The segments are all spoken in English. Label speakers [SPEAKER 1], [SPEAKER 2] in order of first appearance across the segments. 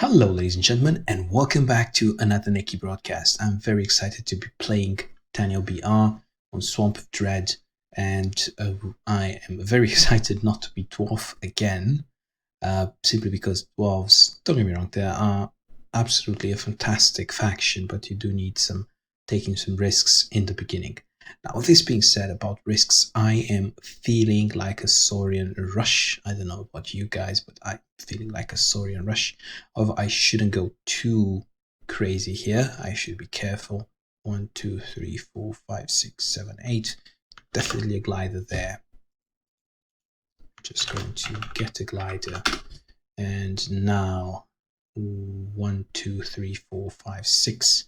[SPEAKER 1] Hello, ladies and gentlemen, and welcome back to another neki broadcast. I'm very excited to be playing Daniel BR on Swamp of Dread, and I am very excited not to be dwarf again, simply because dwarves, don't get me wrong, they are absolutely a fantastic faction, but you do need taking some risks in the beginning. Now, with this being said about risks, I am feeling like a Saurian rush. I don't know about you guys, but I'm feeling like a Saurian rush. However, I shouldn't go too crazy here. I should be careful. 1, 2, 3, 4, 5, 6, 7, 8. Definitely a glider there. Just going to get a glider. And now 1, 2, 3, 4, 5, 6.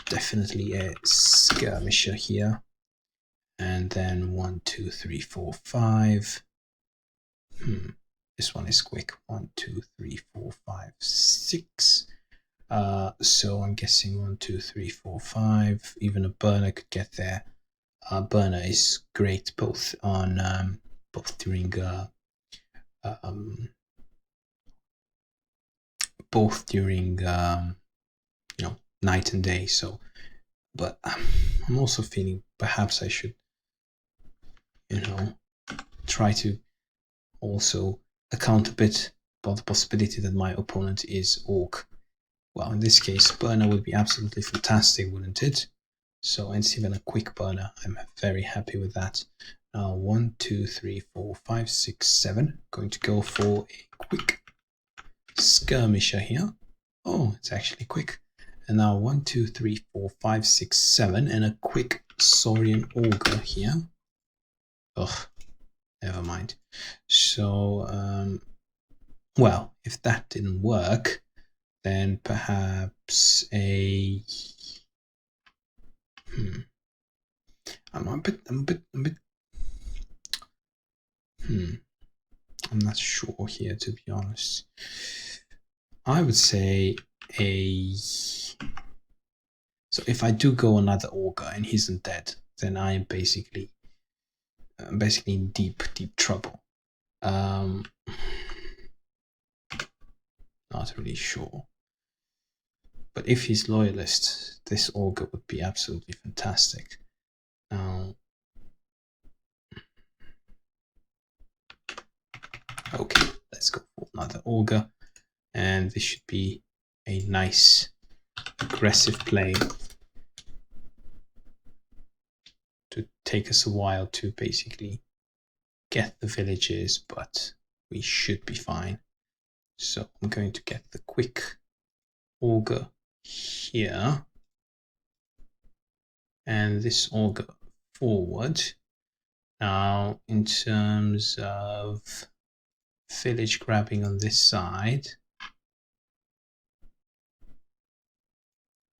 [SPEAKER 1] Definitely a skirmisher here. And then 1, 2, 3, 4, 5. This one is quick. 1, 2, 3, 4, 5, 6. So I'm guessing 1, 2, 3, 4, 5. Even a burner could get there. Burner is great both on during night and day. So, but I'm also feeling perhaps I should try to also account a bit about the possibility that my opponent is orc. Well, in this case, burner would be absolutely fantastic, wouldn't it? So it's even a quick burner. I'm very happy with that. Now 1, 2, 3, 4, 5, 6, 7. Going to go for a quick skirmisher here. Oh, it's actually quick. And now 1, 2, 3, 4, 5, 6, 7, and a quick Saurian augur here. Ugh, never mind. So, well, if that didn't work, then perhaps a. I'm a bit. I'm not sure here, to be honest. I would say a. So if I do go another augur and he's not dead, then I am basically in deep trouble. Not really sure. But if he's loyalist, this augur would be absolutely fantastic. Now, okay, let's go for another augur, and this should be a nice aggressive play to take us a while to basically get the villages, but we should be fine. So I'm going to get the quick augur here, and this augur forward. Now, in terms of village grabbing on this side,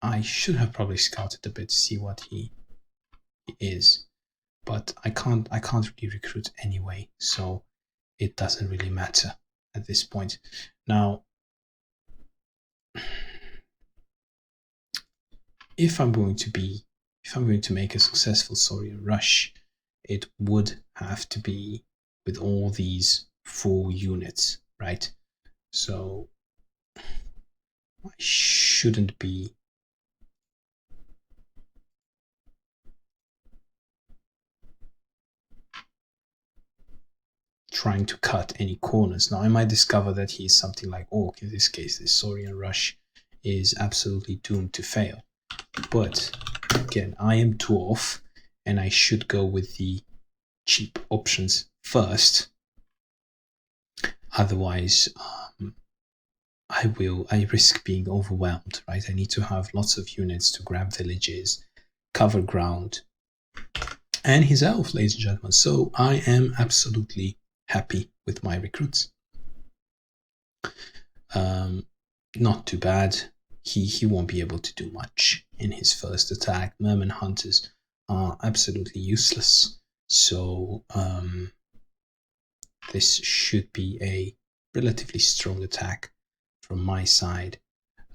[SPEAKER 1] I should have probably scouted a bit to see what he is, but I can't really recruit anyway, so it doesn't really matter at this point. Now, if I'm going to make a successful Saurian rush, it would have to be with all these 4 units, right? So I shouldn't be trying to cut any corners. Now I might discover that he is something like orc. In this case, this Saurian rush is absolutely doomed to fail. But again, I am dwarf, and I should go with the cheap options first. Otherwise, I risk being overwhelmed, right? I need to have lots of units to grab villages, cover ground, and his elf, ladies and gentlemen. So I am absolutely happy with my recruits. Not too bad. He won't be able to do much in his first attack. Merman hunters are absolutely useless. So this should be a relatively strong attack from my side.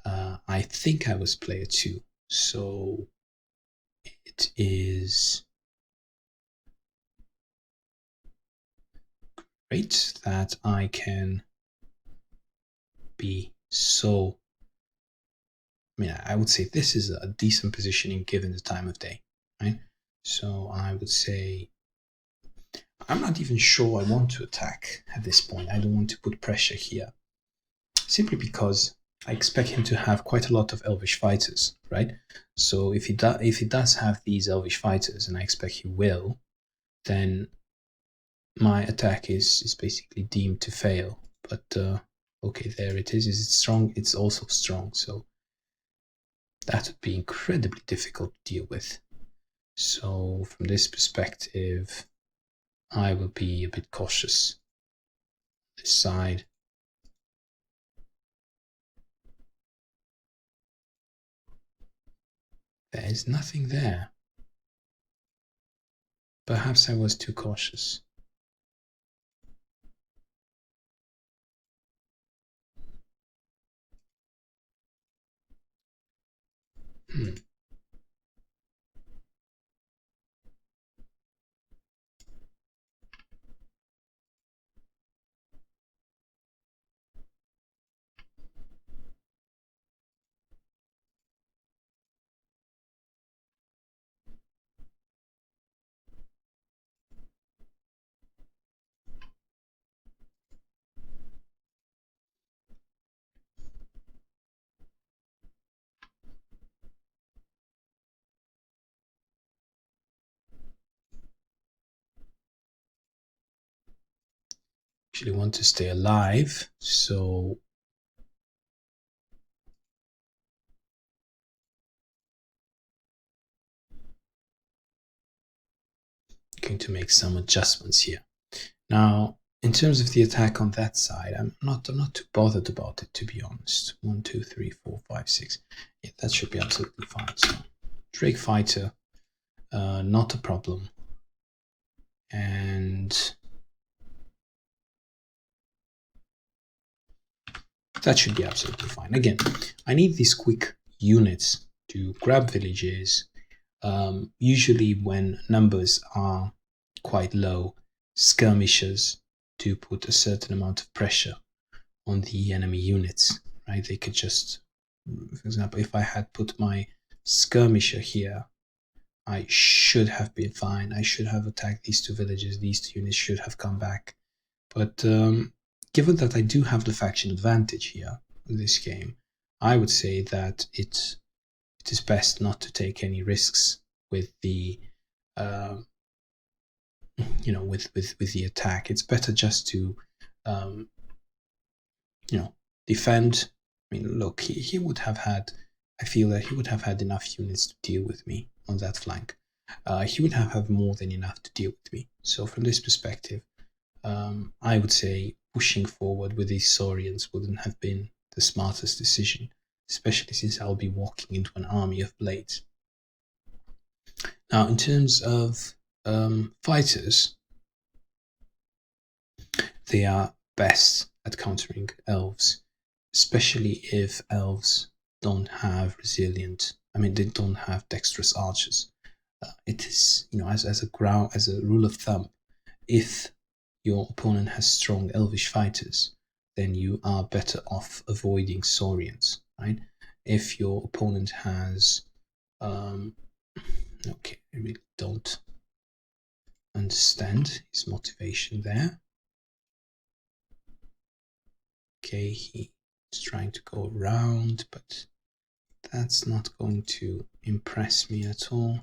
[SPEAKER 1] I think I was player 2, so it is great that I can be So, I mean, I would say this is a decent positioning given the time of day, right? So I would say I'm not even sure I want to attack at this point. I don't want to put pressure here, simply because I expect him to have quite a lot of elvish fighters, right? So if he does have these elvish fighters, and I expect he will, then my attack is basically deemed to fail. But okay, there it is. Is it strong? It's also strong. So that would be incredibly difficult to deal with. So from this perspective, I will be a bit cautious. This side. There is nothing there. Perhaps I was too cautious. Hmm. Actually want to stay alive, so I'm going to make some adjustments here. Now, in terms of the attack on that side, I'm not too bothered about it, to be honest. 1, 2, 3, 4, 5, 6. Yeah, that should be absolutely fine. So Drake Fighter, not a problem. And that should be absolutely fine. Again, I need these quick units to grab villages. Usually when numbers are quite low, skirmishers do put a certain amount of pressure on the enemy units, right? They could just, for example, if I had put my skirmisher here, I should have been fine. I should have attacked these two villages. These two units should have come back. But given that I do have the faction advantage here in this game, I would say that it is best not to take any risks with the uh, with the attack. It's better just to um, defend. I mean, look, he would have had. I feel that he would have had enough units to deal with me on that flank. He would have more than enough to deal with me. So from this perspective, I would say pushing forward with these Saurians wouldn't have been the smartest decision, especially since I'll be walking into an army of blades. Now, in terms of fighters, they are best at countering elves, especially if elves don't have resilient. I mean, they don't have dexterous archers. It is, as a rule of thumb, if your opponent has strong elvish fighters, then you are better off avoiding Saurians, right? If your opponent has, okay, I really don't understand his motivation there. Okay, he's trying to go around, but that's not going to impress me at all.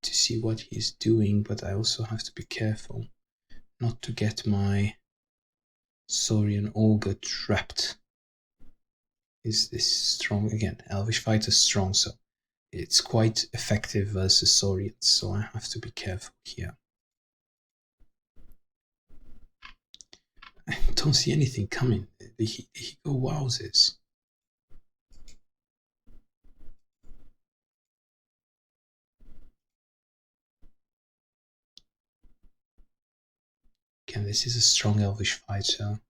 [SPEAKER 1] To see what he's doing, but I also have to be careful not to get my Saurian Augur trapped. Is this strong? Again, Elvish Fighter's strong, so it's quite effective versus Saurians, so I have to be careful here. I don't see anything coming. The Higo wowzers. Again, this is a strong Elvish fighter.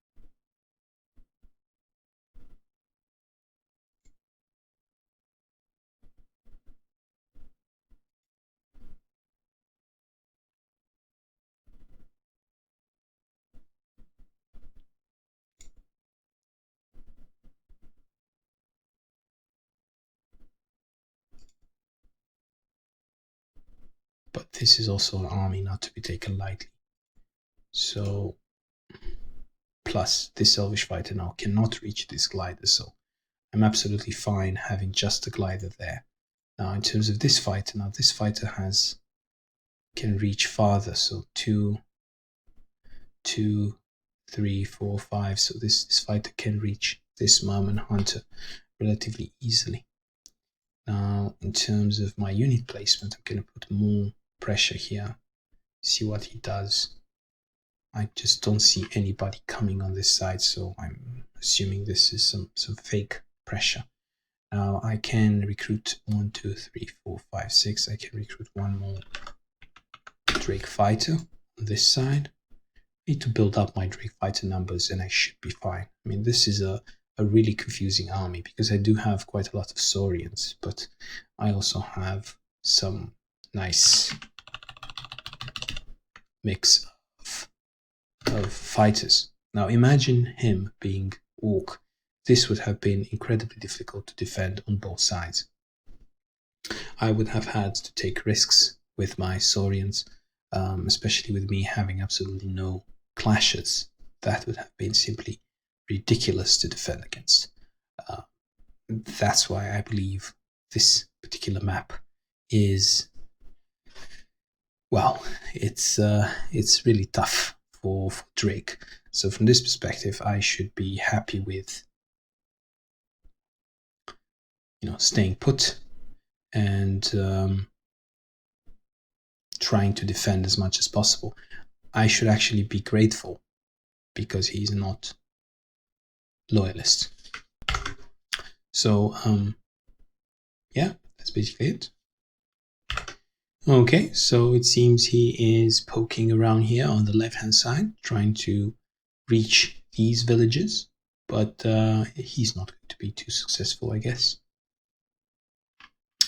[SPEAKER 1] but this is also an army not to be taken lightly. So, plus this Elvish fighter now cannot reach this glider, so I'm absolutely fine having just a glider there. Now, in terms of this fighter, this fighter can reach farther, so 2, 3, 4, 5. So this fighter can reach this Merman Hunter relatively easily. Now, in terms of my unit placement, I'm going to put more pressure here. See what he does. I just don't see anybody coming on this side, so I'm assuming this is some fake pressure. Now I can recruit 1, 2, 3, 4, 5, 6. I can recruit one more Drake fighter on this side. I need to build up my Drake fighter numbers and I should be fine. I mean, this is a really confusing army because I do have quite a lot of Saurians, but I also have some nice mix of fighters. Now imagine him being Orc. This would have been incredibly difficult to defend on both sides. I would have had to take risks with my Saurians, especially with me having absolutely no clashes. That would have been simply ridiculous to defend against. That's why I believe this particular map is, well, it's really tough for Drake. So from this perspective, I should be happy with staying put and trying to defend as much as possible. I should actually be grateful because he's not loyalist. So yeah, that's basically it. Okay, so it seems he is poking around here on the left hand side, trying to reach these villages, but he's not going to be too successful, I guess.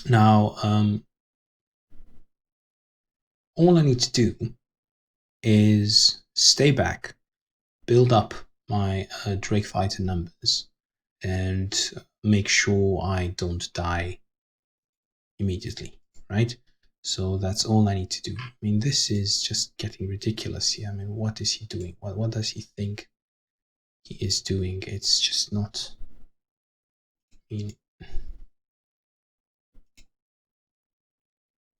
[SPEAKER 1] Now, all I need to do is stay back, build up my Drake fighter numbers, and make sure I don't die immediately, right? So that's all I need to do. I mean, this is just getting ridiculous here. I mean, what is he doing? What does he think he is doing? It's just not. I mean,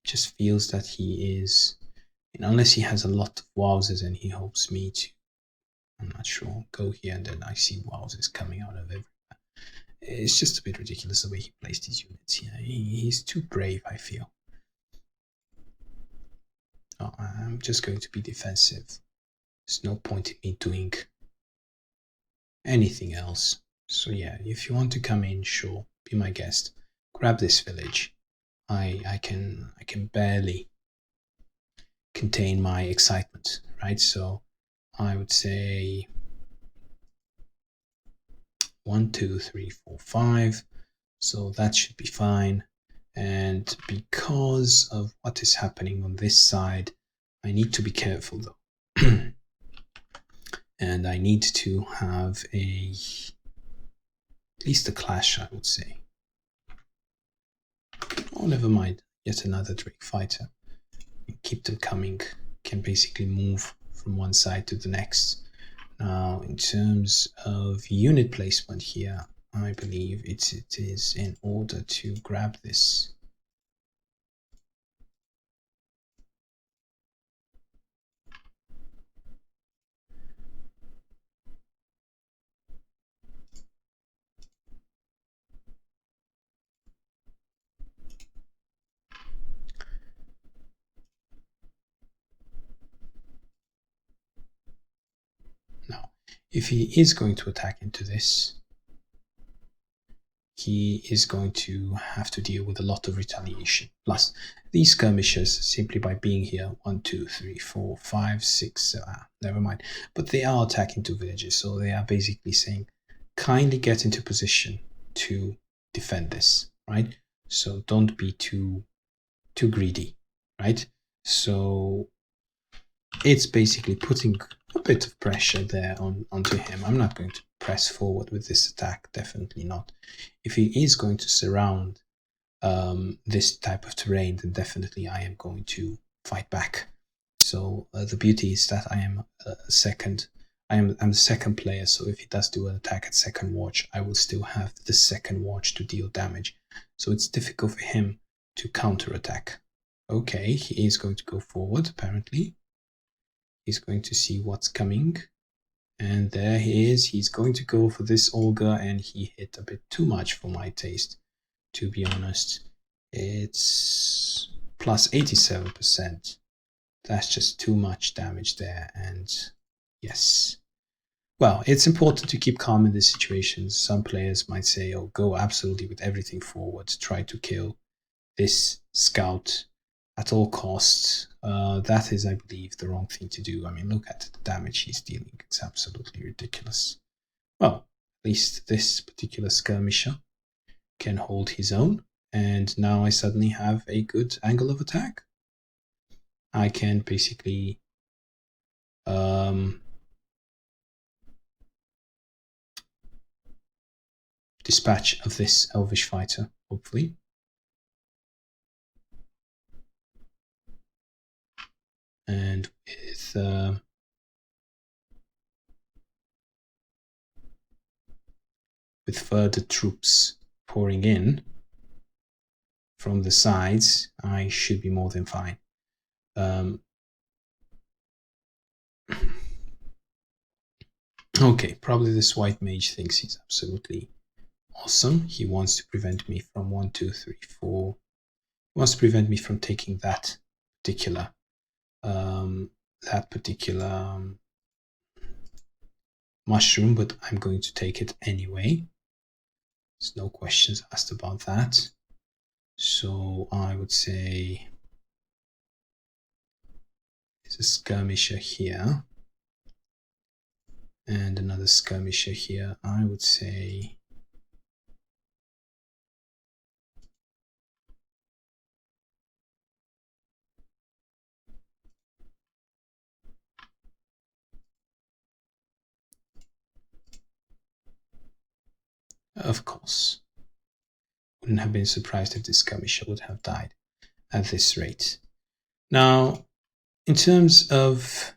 [SPEAKER 1] just feels that he is, unless he has a lot of wowzers and he hopes me to, I'm not sure, go here and then I see wowzers coming out of everywhere. It's just a bit ridiculous the way he placed his units here. He's too brave, I feel. Oh, I'm just going to be defensive. There's no point in me doing anything else. So yeah, if you want to come in, sure, be my guest. Grab this village. I can barely contain my excitement, right? So I would say 1, 2, 3, 4, 5. So that should be fine. And because of what is happening on this side, I need to be careful though. And I need to have at least a clash, I would say. Oh, never mind. Yet another Drake fighter. Keep them coming. Can basically move from one side to the next. Now, in terms of unit placement here, I believe it is in order to grab this. Now, if he is going to attack into this, he is going to have to deal with a lot of retaliation. Plus, these skirmishers, simply by being here, 1, 2, 3, 4, 5, 6, never mind. But they are attacking 2 villages, so they are basically saying, kindly get into position to defend this, right? So don't be too greedy, right? So it's basically putting a bit of pressure there onto him. I'm not going to press forward with this attack, definitely not. If he is going to surround this type of terrain, then definitely I am going to fight back. So the beauty is that I am second. I'm the second player, so if he does do an attack at second watch, I will still have the second watch to deal damage. So it's difficult for him to counterattack. Okay, he is going to go forward, apparently. He's going to see what's coming. And there he is. He's going to go for this Olga, and he hit a bit too much for my taste, to be honest. It's plus 87%. That's just too much damage there, and yes. Well, it's important to keep calm in these situations. Some players might say, oh, go absolutely with everything forward, try to kill this scout at all costs. That is, I believe, the wrong thing to do. I mean, look at the damage he's dealing. It's absolutely ridiculous. Well, at least this particular skirmisher can hold his own, and now I suddenly have a good angle of attack. I can basically dispatch of this elvish fighter, hopefully. And with further troops pouring in from the sides, I should be more than fine. Okay, probably this white mage thinks he's absolutely awesome. He wants to prevent me from 1, 2, 3, 4. He wants to prevent me from taking that particular mushroom, but I'm going to take it anyway. There's no questions asked about that. So I would say there's a skirmisher here and another skirmisher here. I would say of course. Wouldn't have been surprised if this skirmisher would have died at this rate. Now, in terms of...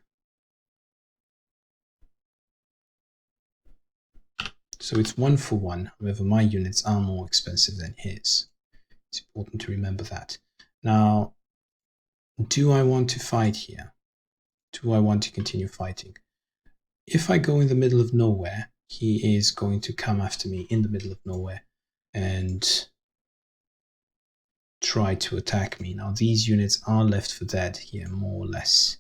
[SPEAKER 1] So it's 1 for 1, however my units are more expensive than his. It's important to remember that. Now, do I want to fight here? Do I want to continue fighting? If I go in the middle of nowhere, he is going to come after me in the middle of nowhere and try to attack me. Now, these units are left for dead here, more or less.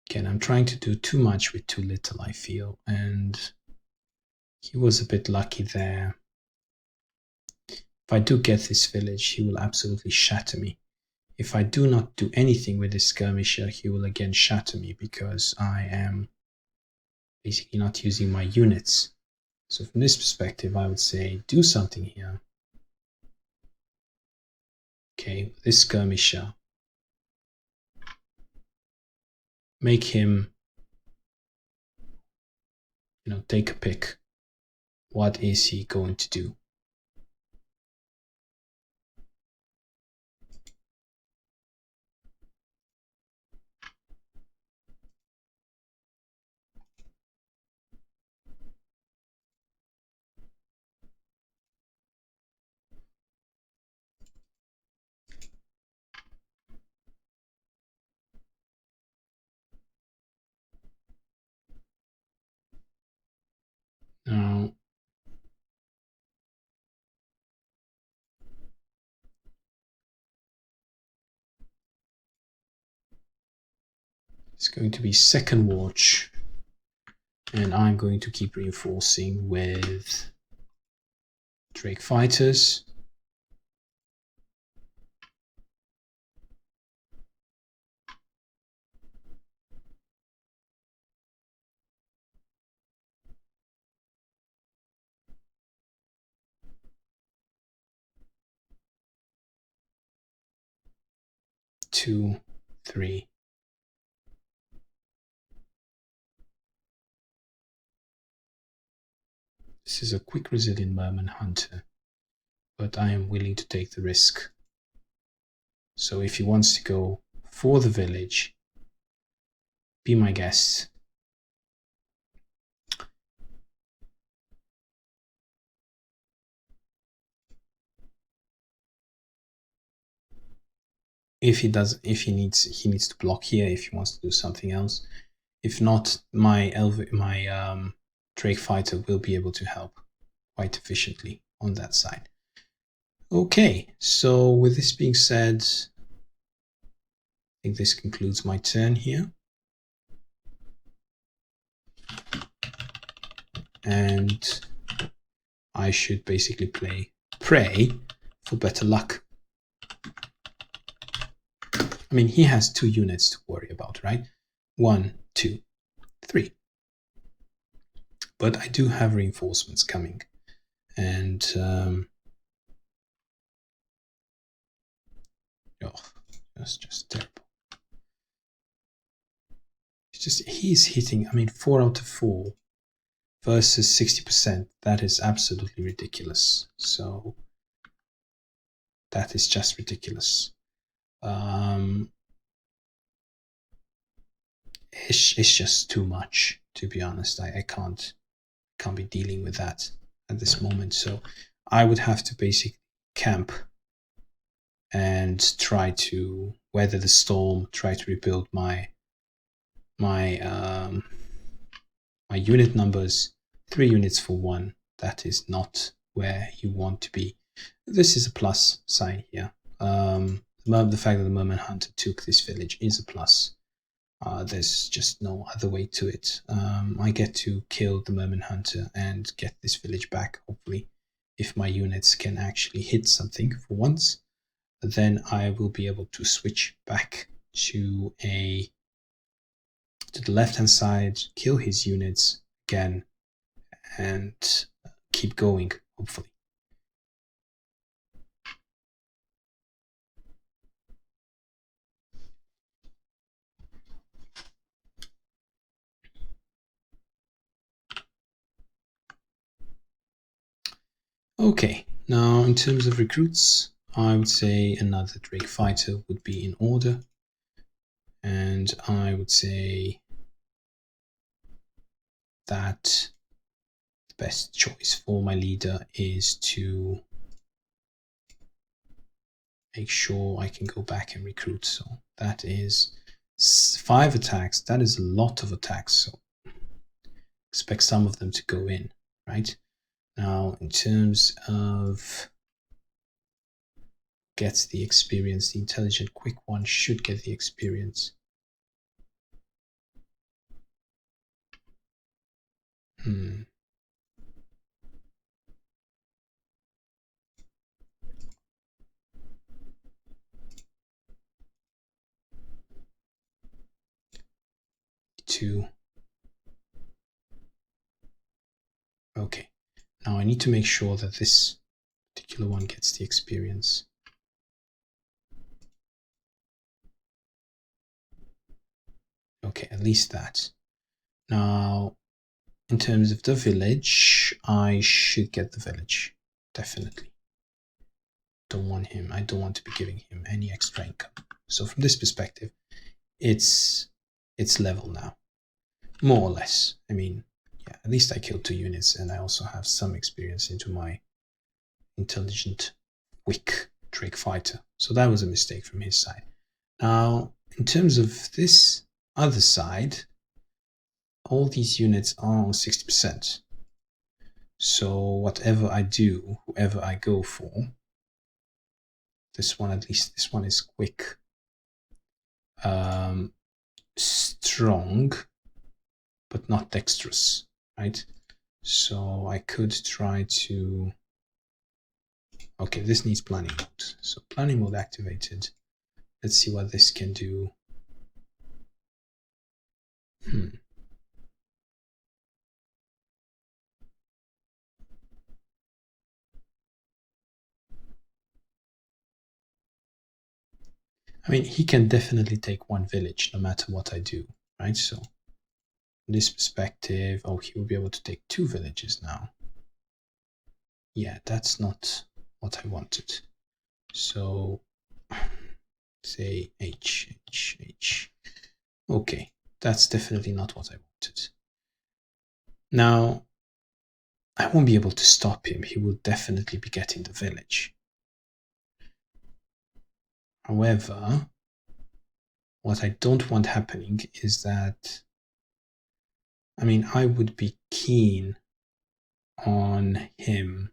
[SPEAKER 1] Again, I'm trying to do too much with too little, I feel, and he was a bit lucky there. If I do get this village, he will absolutely shatter me. If I do not do anything with this skirmisher, he will again shatter me because I am basically not using my units. So from this perspective, I would say do something here. Okay, this skirmisher. Make him, take a pick. What is he going to do? Now, it's going to be second watch, and I'm going to keep reinforcing with Drake fighters. 2, 3. This is a quick resilient merman hunter, but I am willing to take the risk. So if he wants to go for the village, be my guest. If he needs to block here if he wants to do something else. If not, my Drake fighter will be able to help quite efficiently on that side. Okay, so with this being said, I think this concludes my turn here. And I should basically pray for better luck. I mean, he has 2 units to worry about, right? 1, 2, 3. But I do have reinforcements coming. And that's just terrible. He's hitting, I mean, 4 out of 4 versus 60%. That is absolutely ridiculous. So that is just ridiculous. It's just too much, to be honest. I can't be dealing with that at this moment. So I would have to basically camp and try to weather the storm, try to rebuild my unit numbers. 3 units for 1. That is not where you want to be. This is a plus sign here. The fact that the Merman Hunter took this village is a plus. There's just no other way to it. I get to kill the Merman Hunter and get this village back, hopefully. If my units can actually hit something for once, then I will be able to switch back to the left-hand side, kill his units again, and keep going, hopefully. Okay, now in terms of recruits, I would say another Drake fighter would be in order. And I would say that the best choice for my leader is to make sure I can go back and recruit. So that is 5 attacks. That is a lot of attacks. So expect some of them to go in, right? Now, in terms of gets the experience, the intelligent quick one should get the experience. Two. Okay, now I need to make sure that this particular one gets the experience. Okay, at least that. Now, in terms of the village, I should get the village, definitely. Don't want him. I don't want to be giving him any extra income. So from this perspective, it's level now, more or less. I mean, yeah, at least I killed 2 units, and I also have some experience into my intelligent, quick Drake fighter. So that was a mistake from his side. Now, in terms of this other side, all these units are on 60%. So whatever I do, whoever I go for, this one, at least this one is quick, strong, but not dexterous, right? So I could try to, okay, this needs planning mode. So planning mode activated. Let's see what this can do. I mean, he can definitely take one village no matter what I do, right? So, from this perspective, oh, he will be able to take 2 villages now. Yeah, that's not what I wanted. So, say H, H, H. Okay, that's definitely not what I wanted. Now, I won't be able to stop him. He will definitely be getting the village. However, what I don't want happening is that, I mean, I would be keen on him.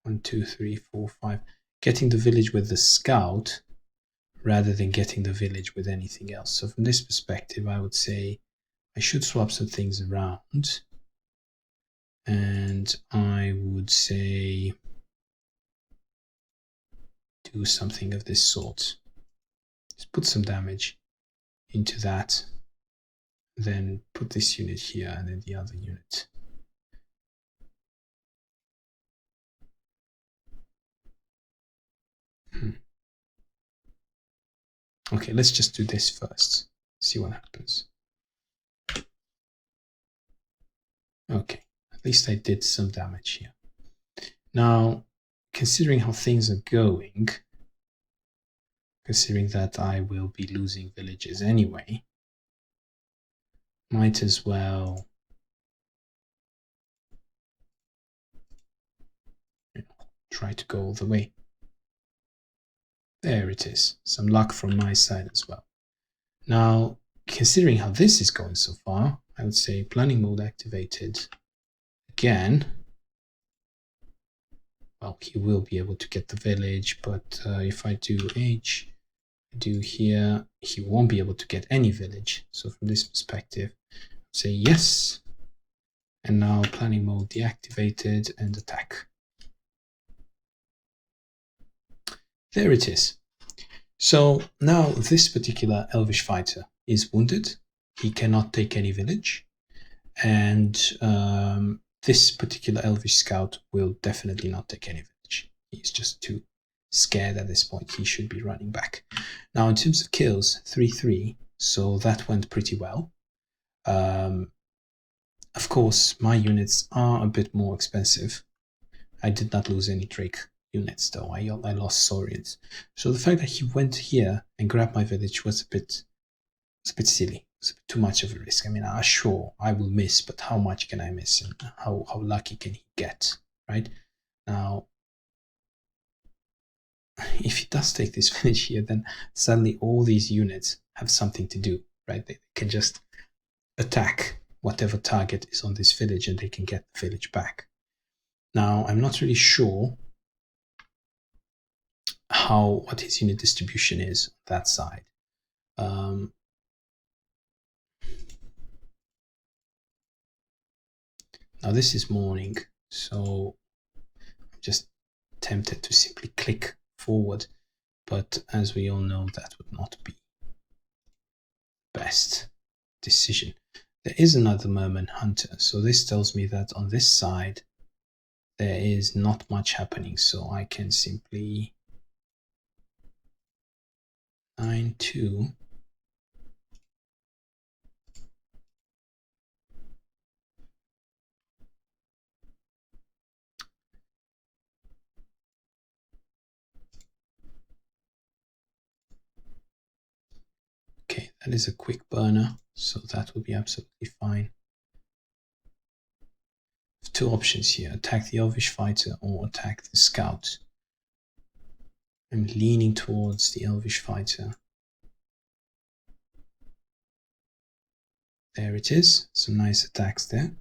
[SPEAKER 1] 1, 2, 3, 4, 5. Getting the village with the scout rather than getting the village with anything else. So from this perspective, I would say I should swap some things around. And I would say do something of this sort. Just put some damage into that. Then put this unit here and then the other unit. Okay, let's just do this first. See what happens. Okay, at least I did some damage here. Now, considering how things are going, considering that I will be losing villages anyway, might as well try to go all the way. There it is. Some luck from my side as well. Now, considering how this is going so far, I would say planning mode activated again. Well, he will be able to get the village, but if I do H, I do here, he won't be able to get any village. So from this perspective, say yes. And now planning mode deactivated and attack. There it is. So now this particular Elvish fighter is wounded. He cannot take any village. And this particular Elvish scout will definitely not take any village. He's just too scared at this point. He should be running back. Now in terms of kills, 3-3. So that went pretty well. Of course, my units are a bit more expensive. I did not lose any Drake units though. I lost Saurians. So the fact that he went here and grabbed my village was a bit silly. It's a bit too much of a risk. I mean, sure, I will miss, but how much can I miss and how lucky can he get, right? Now, if he does take this village here, then suddenly all these units have something to do, right? They can just attack whatever target is on this village and they can get the village back. Now, I'm not really sure what his unit distribution is on that side. Now this is morning, so I'm just tempted to simply click forward, but as we all know, that would not be the best decision. There is another merman hunter, so this tells me that on this side there is not much happening, so I can simply 9-2. Okay, that is a quick burner, so that will be absolutely fine. Two options here: attack the Elvish fighter or attack the scout. I'm leaning towards the Elvish fighter. There it is, some nice attacks there.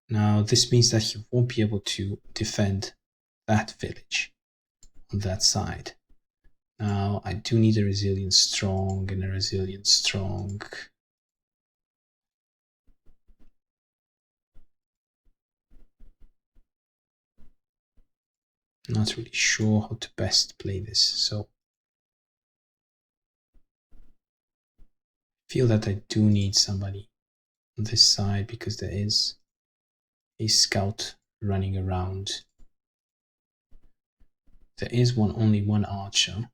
[SPEAKER 1] Now this means that he won't be able to defend that village on that side. Now I do need a resilient strong and a resilient strong. Not really sure how to best play this, so I feel that I do need somebody on this side because there is a scout running around. There is only one archer,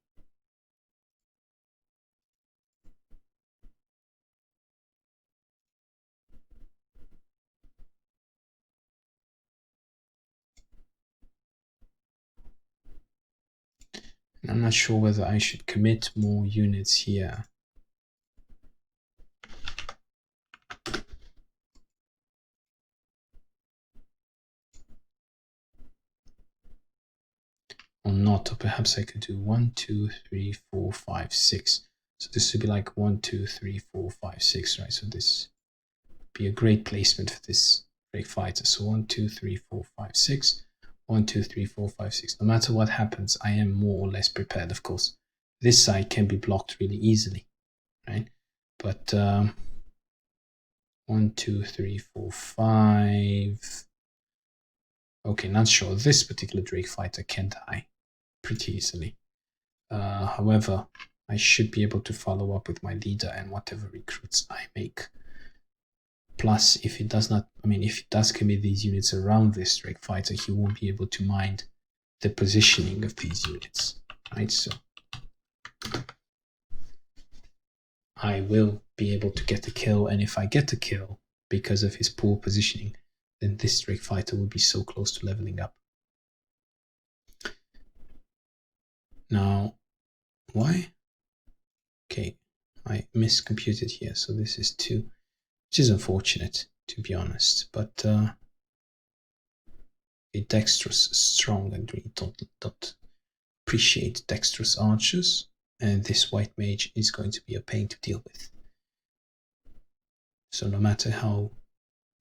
[SPEAKER 1] I'm not sure whether I should commit more units here. Or not, or perhaps I could do 1, 2, 3, 4, 5, 6. So this would be like 1, 2, 3, 4, 5, 6, right? So this would be a great placement for this Drake fighter. So 1, 2, 3, 4, 5, 6. 1, 2, 3, 4, 5, 6. No matter what happens, I am more or less prepared, of course. This side can be blocked really easily, right? But 1, 2, 3, 4, 5. Okay, not sure. This particular Drake fighter can die pretty easily. However, I should be able to follow up with my leader and whatever recruits I make. Plus, if it does not, if it does commit these units around this Drake fighter, he won't be able to mind the positioning of these units, right? So I will be able to get a kill, and if I get a kill because of his poor positioning, then this Drake fighter will be so close to leveling up. Now, why? Okay, I miscomputed here, so this is 2, which is unfortunate, to be honest, but a dexterous, strong, and really don't appreciate dexterous archers, and this white mage is going to be a pain to deal with. So no matter how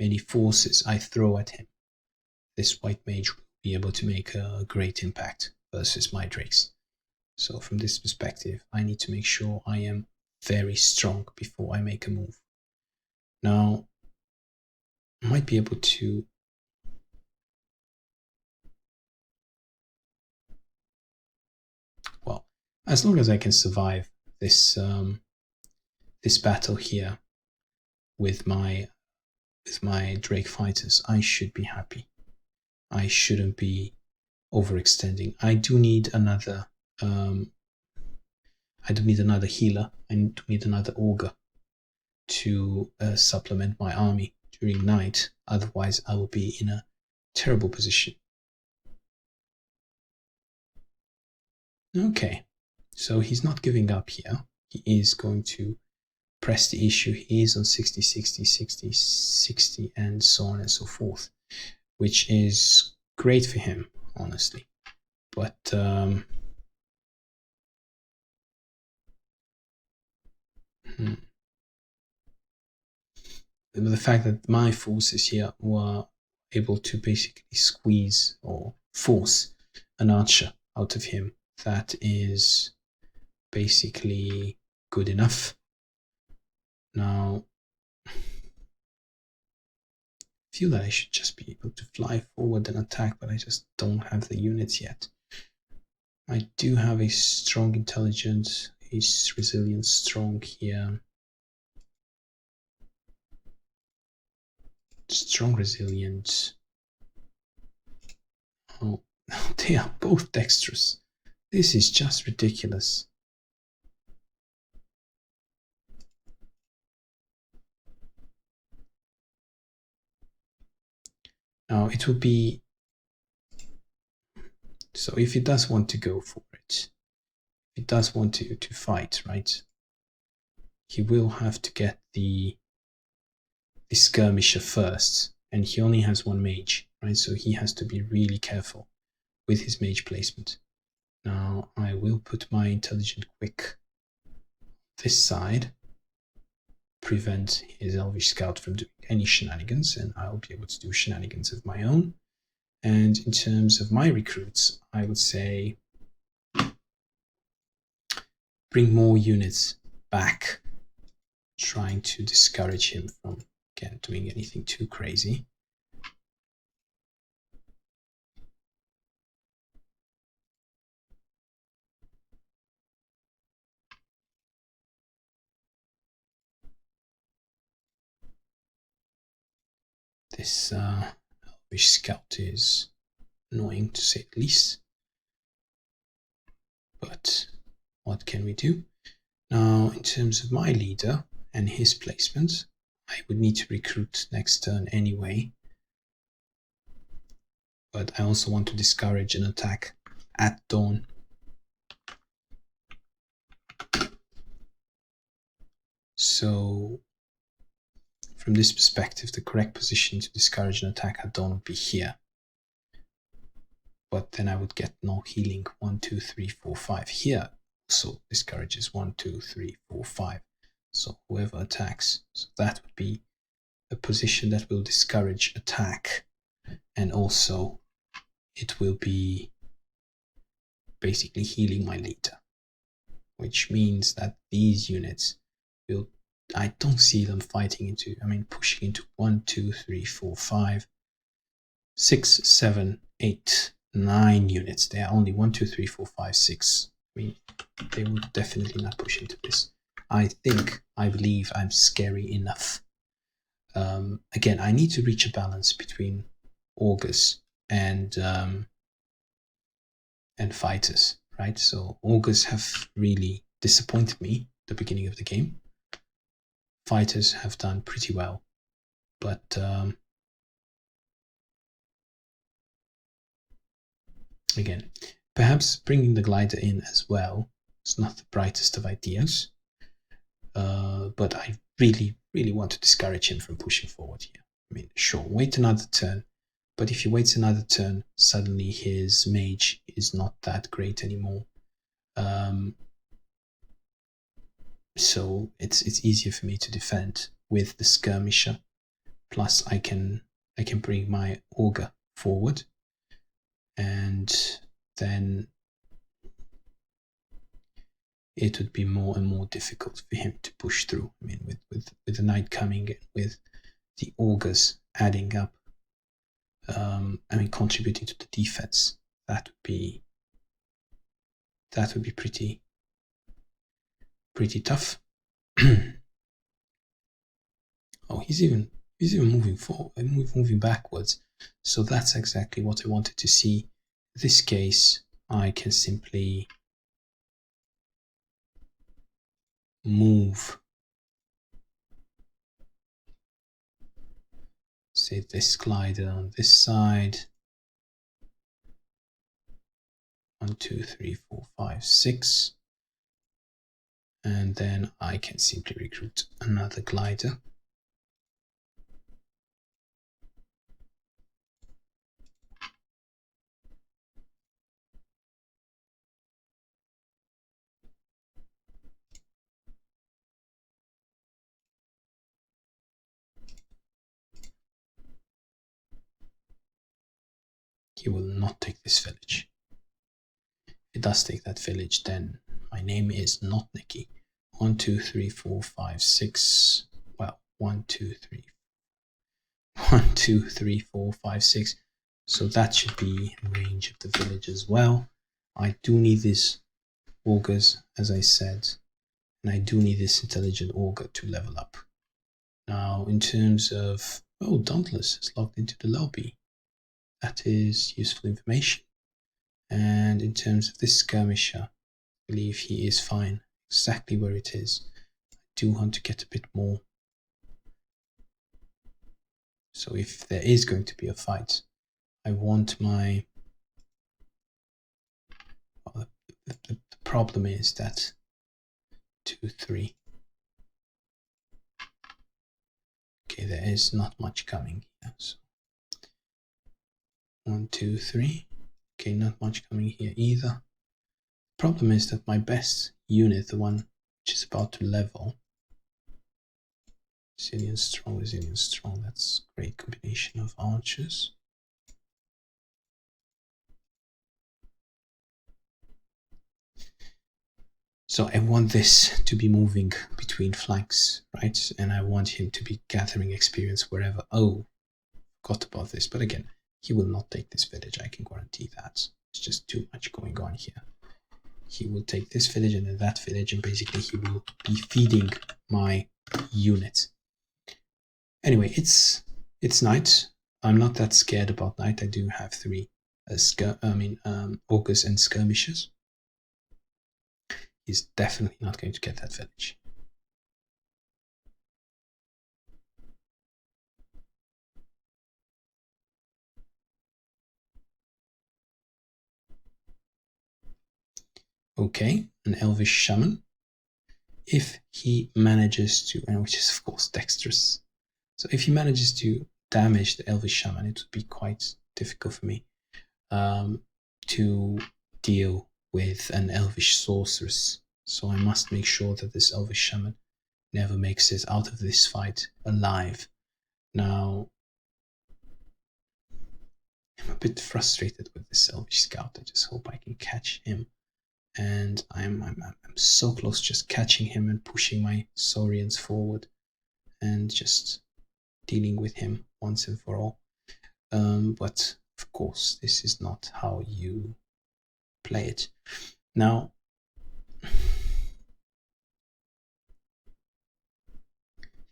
[SPEAKER 1] many forces I throw at him, this white mage will be able to make a great impact versus my drakes. So from this perspective, I need to make sure I am very strong before I make a move. Now, I might be able to as long as I can survive this this battle here with my Drake fighters, I should be happy. I shouldn't be overextending. I do need another healer. I do need another augur to supplement my army during night. Otherwise, I will be in a terrible position. Okay, so he's not giving up here. He is going to press the issue. He is on 60, 60, 60, 60, and so on and so forth, which is great for him, honestly. But the fact that my forces here were able to basically squeeze or force an archer out of him, that is basically good enough. Now, I feel that I should just be able to fly forward and attack, but I just don't have the units yet. I do have a strong intelligence, a resilience strong here. Strong resilience. Oh, they are both dexterous. This is just ridiculous. Now it will be, so if he does want to go for it, if he does want to fight, right, he will have to get the skirmisher first, and he only has one mage, right, so he has to be really careful with his mage placement. Now I will put my intelligent quick this side, prevent his elvish scout from doing any shenanigans, and I'll be able to do shenanigans of my own. And in terms of my recruits, I would say bring more units back, trying to discourage him from, again, doing anything too crazy. This elvish scout is annoying, to say the least. But what can we do? Now, in terms of my leader and his placement, I would need to recruit next turn anyway. But I also want to discourage an attack at dawn. So from this perspective, the correct position to discourage an attack at dawn would be here. But then I would get no healing. 1, 2, 3, 4, 5 here. So discourages 1, 2, 3, 4, 5. So whoever attacks, so that would be a position that will discourage attack, and also it will be basically healing my leader, which means that these units will, I don't see them fighting into, pushing into 1, 2, 3, 4, 5, 6, 7, 8, 9 units. There are only 1, 2, 3, 4, 5, 6. They would definitely not push into this. I believe I'm scary enough. Again, I need to reach a balance between augurs and fighters, right? So augurs have really disappointed me at the beginning of the game. Fighters have done pretty well, but again, perhaps bringing the glider in as well is not the brightest of ideas. But I really, really want to discourage him from pushing forward here. Sure, wait another turn, but if he waits another turn, suddenly his mage is not that great anymore. So it's easier for me to defend with the skirmisher. Plus, I can bring my augur forward, and then it would be more and more difficult for him to push through. With the night coming, with the augurs adding up, contributing to the defense, that would be pretty tough. Oh, he's even moving forward, moving backwards. So that's exactly what I wanted to see. In this case, I can simply move, say, this glider on this side. 1, 2, 3, 4, 5, 6. And then I can simply recruit another glider. He will not take this village. If he does take that village, then my name is not neki. 1, 2, 3, 4, 5, 6. Well, 1, 2, 3. 1, 2, 3, 4, 5, 6. So that should be in range of the village as well. I do need these augurs, as I said, and I do need this intelligent augur to level up. Now, in terms of, Dauntless is logged into the lobby. That is useful information. And in terms of this skirmisher, I believe he is fine exactly where it is. I do want to get a bit more. So if there is going to be a fight, I want my... Well, the problem is that 2, 3. Okay, there is not much coming here. So 1, 2, 3. Okay, not much coming here either. Problem is that my best unit, the one which is about to level, resilient strong, that's a great combination of archers. So I want this to be moving between flanks, right? And I want him to be gathering experience wherever. Oh, forgot about this. But again, he will not take this village, I can guarantee that. It's just too much going on here. He will take this village and then that village, and basically he will be feeding my unit. Anyway, it's night. I'm not that scared about night. I do have 3 augurs and skirmishers. He's definitely not going to get that village. Okay, an elvish shaman. if he manages to, and which is of course dexterous, so if he manages to damage the Elvish Shaman, it would be quite difficult for me to deal with an Elvish Sorceress. So I must make sure that this Elvish Shaman never makes it out of this fight alive. Now, I'm a bit frustrated with this Elvish Scout. I just hope I can catch him. And I'm so close just catching him and pushing my Saurians forward and just dealing with him once and for all. But of course, this is not how you play it. Now,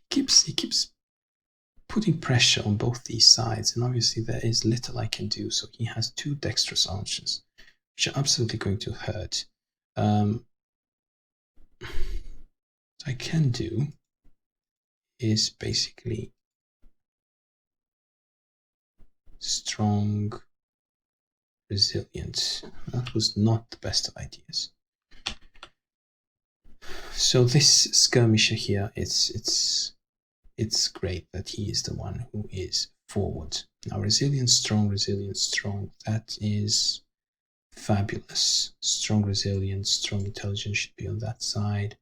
[SPEAKER 1] he keeps putting pressure on both these sides, and obviously there is little I can do. So he has 2 dexterous archers, which are absolutely going to hurt. What I can do is basically strong, resilient. That was not the best of ideas. So this skirmisher here, it's great that he is the one who is forward. Now resilient, strong, that is fabulous. Strong, resilient, strong intelligence should be on that side.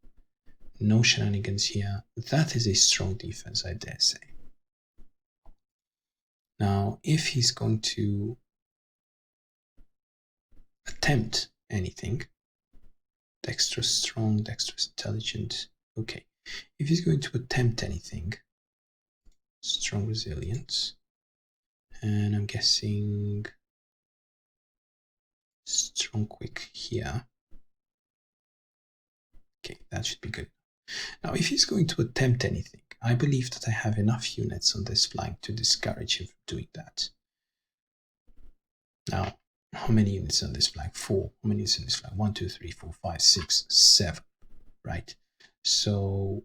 [SPEAKER 1] No shenanigans here. That is a strong defense, I dare say. Now, if he's going to attempt anything, dexterous, strong, dexterous, intelligent, okay. If he's going to attempt anything, strong, resilient, and I'm guessing strong, quick here. Okay, that should be good. Now, if he's going to attempt anything, I believe that I have enough units on this flank to discourage him from doing that. Now, how many units on this flank? 4. How many units on this flank? 1, 2, 3, 4, 5, 6, 7. Right. So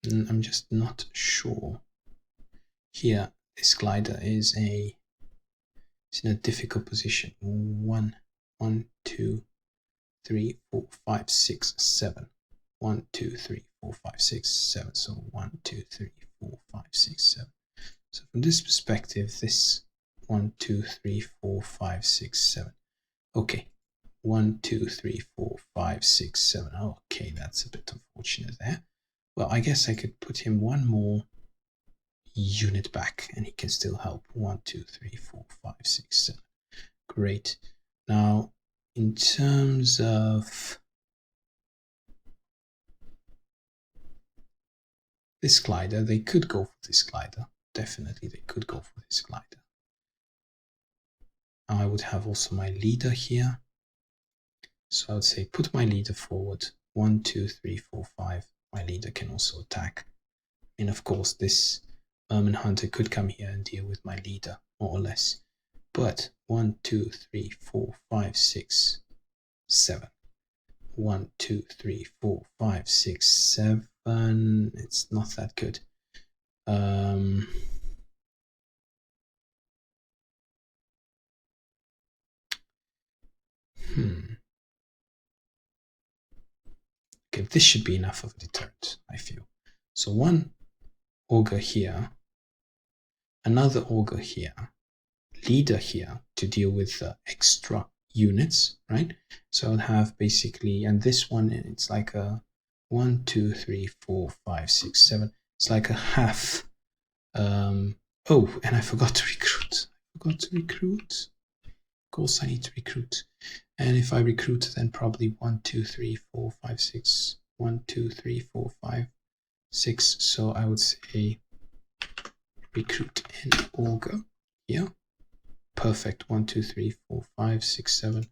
[SPEAKER 1] I'm just not sure. Here, this glider is in a difficult position. 1, 2, 3, 4, 5, 6, 7. 1, 2, 3, 4, 5, 6, 7. So 1, 2, 3, 4, 5, 6, 7. So from this perspective, this 1, 2, 3, 4, 5, 6, 7. Okay. 1, 2, 3, 4, 5, 6, 7. Okay, that's a bit unfortunate there. Well, I guess I could put him one more unit back and he can still help. 1, 2, 3, 4, 5, 6, 7. Great. Now, in terms of this glider, they could go for this glider. Definitely, they could go for this glider. I would have also my leader here. So I would say put my leader forward. 1, 2, 3, 4, 5. My leader can also attack. And of course, this Ermine Hunter could come here and deal with my leader, more or less. But 1, 2, 3, 4, 5, 6, 7. 1, 2, 3, 4, 5, 6, 7. It's not that good. Okay, this should be enough of a deterrent, I feel. So 1 ogre here, another ogre here, leader here to deal with extra units, right? So I'll have basically, and this one, it's like a 1, 2, 3, 4, 5, 6, 7. It's like a half. Oh, and I forgot to recruit. Of course, I need to recruit. And if I recruit, then probably 1, 2, 3, 4, 5, 6. 1, 2, 3, 4, 5, 6. So I would say recruit an ogre here. Perfect. 1, 2, 3, 4, 5, 6, 7.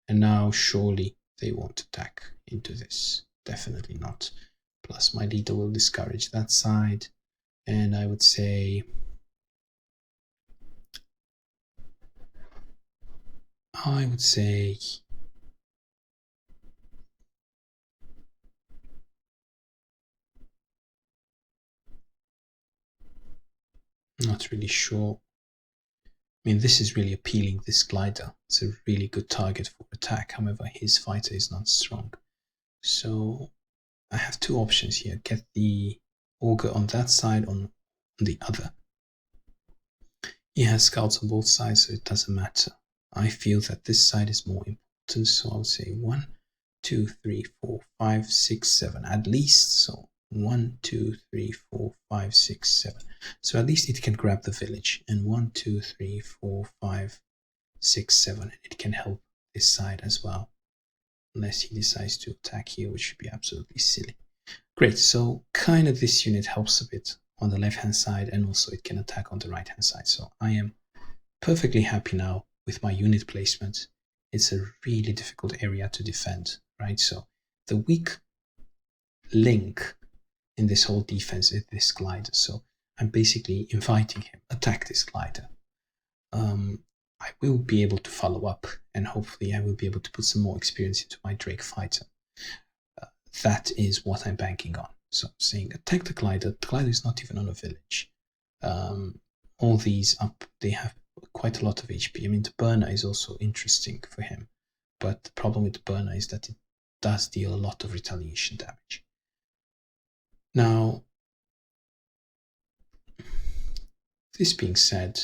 [SPEAKER 1] And now surely they won't attack into this. Definitely not. Plus my leader will discourage that side. And I would say Not really sure. I mean, this is really appealing, this glider. It's a really good target for attack. However, his fighter is not strong. So I have two options here. Get the auger on that side, on the other. He has scouts on both sides, so it doesn't matter. I feel that this side is more important, so I'll say 1, 2, 3, 4, 5, 6, 7 at least. So 1, 2, 3, 4, 5, 6, 7. So at least it can grab the village. And 1, 2, 3, 4, 5, 6, 7. It can help this side as well. Unless he decides to attack here, which would be absolutely silly. Great, so kind of this unit helps a bit on the left hand side, and also it can attack on the right hand side. So I am perfectly happy now with my unit placement. It's a really difficult area to defend, right? So the weak link in this whole defense is this glider. So I'm basically inviting him, attack this glider. I will be able to follow up, and hopefully I will be able to put some more experience into my Drake fighter. That is what I'm banking on. So I'm saying attack the glider. The glider is not even on a village. All these up, they have quite a lot of HP. I mean, the burner is also interesting for him, but the problem with the burner is that it does deal a lot of retaliation damage. Now, this being said,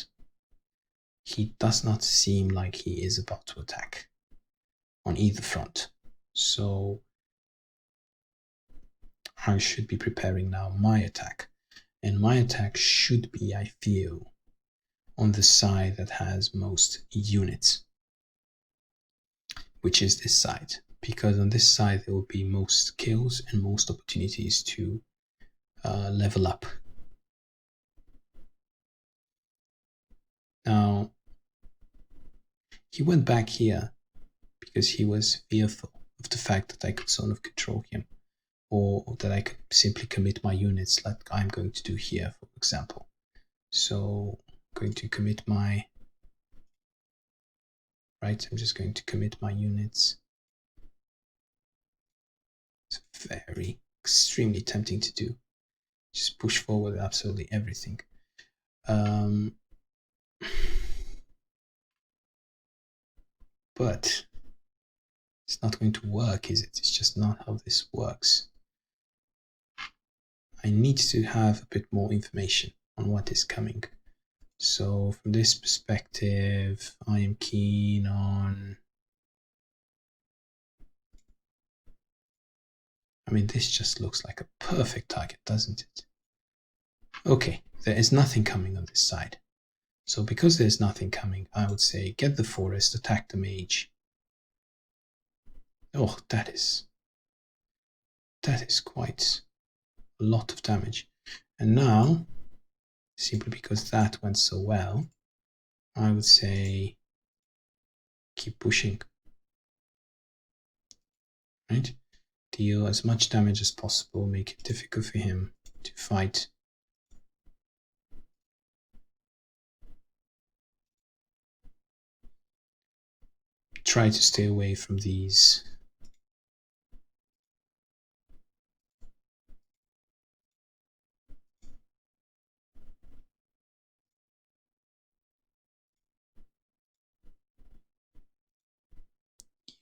[SPEAKER 1] he does not seem like he is about to attack on either front. So I should be preparing now my attack. And my attack should be, I feel, on the side that has most units, which is this side. Because on this side there will be most kills and most opportunities to level up. Now, he went back here because he was fearful of the fact that I could sort of control him, or that I could simply commit my units like I'm going to do here, for example. So I'm going to commit my... Right, I'm just going to commit my units. It's very, extremely tempting to do. Just push forward absolutely everything. But it's not going to work, is it? It's just not how this works. I need to have a bit more information on what is coming. So from this perspective, I am keen on... I mean, this just looks like a perfect target, doesn't it? Okay, there is nothing coming on this side. So because there's nothing coming, I would say get the forest, attack the mage. Oh, that is quite a lot of damage. And now, simply because that went so well, I would say keep pushing. Right? Deal as much damage as possible, make it difficult for him to fight. Try to stay away from these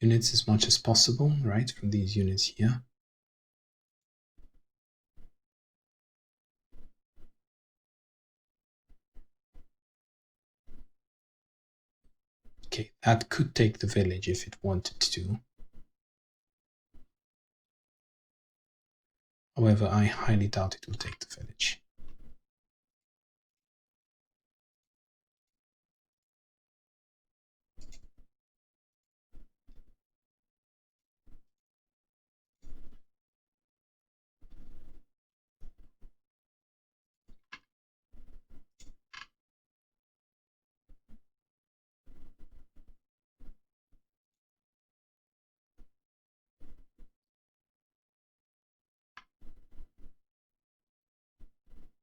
[SPEAKER 1] units as much as possible, right? From these units here. Okay, that could take the village if it wanted to. However, I highly doubt it will take the village.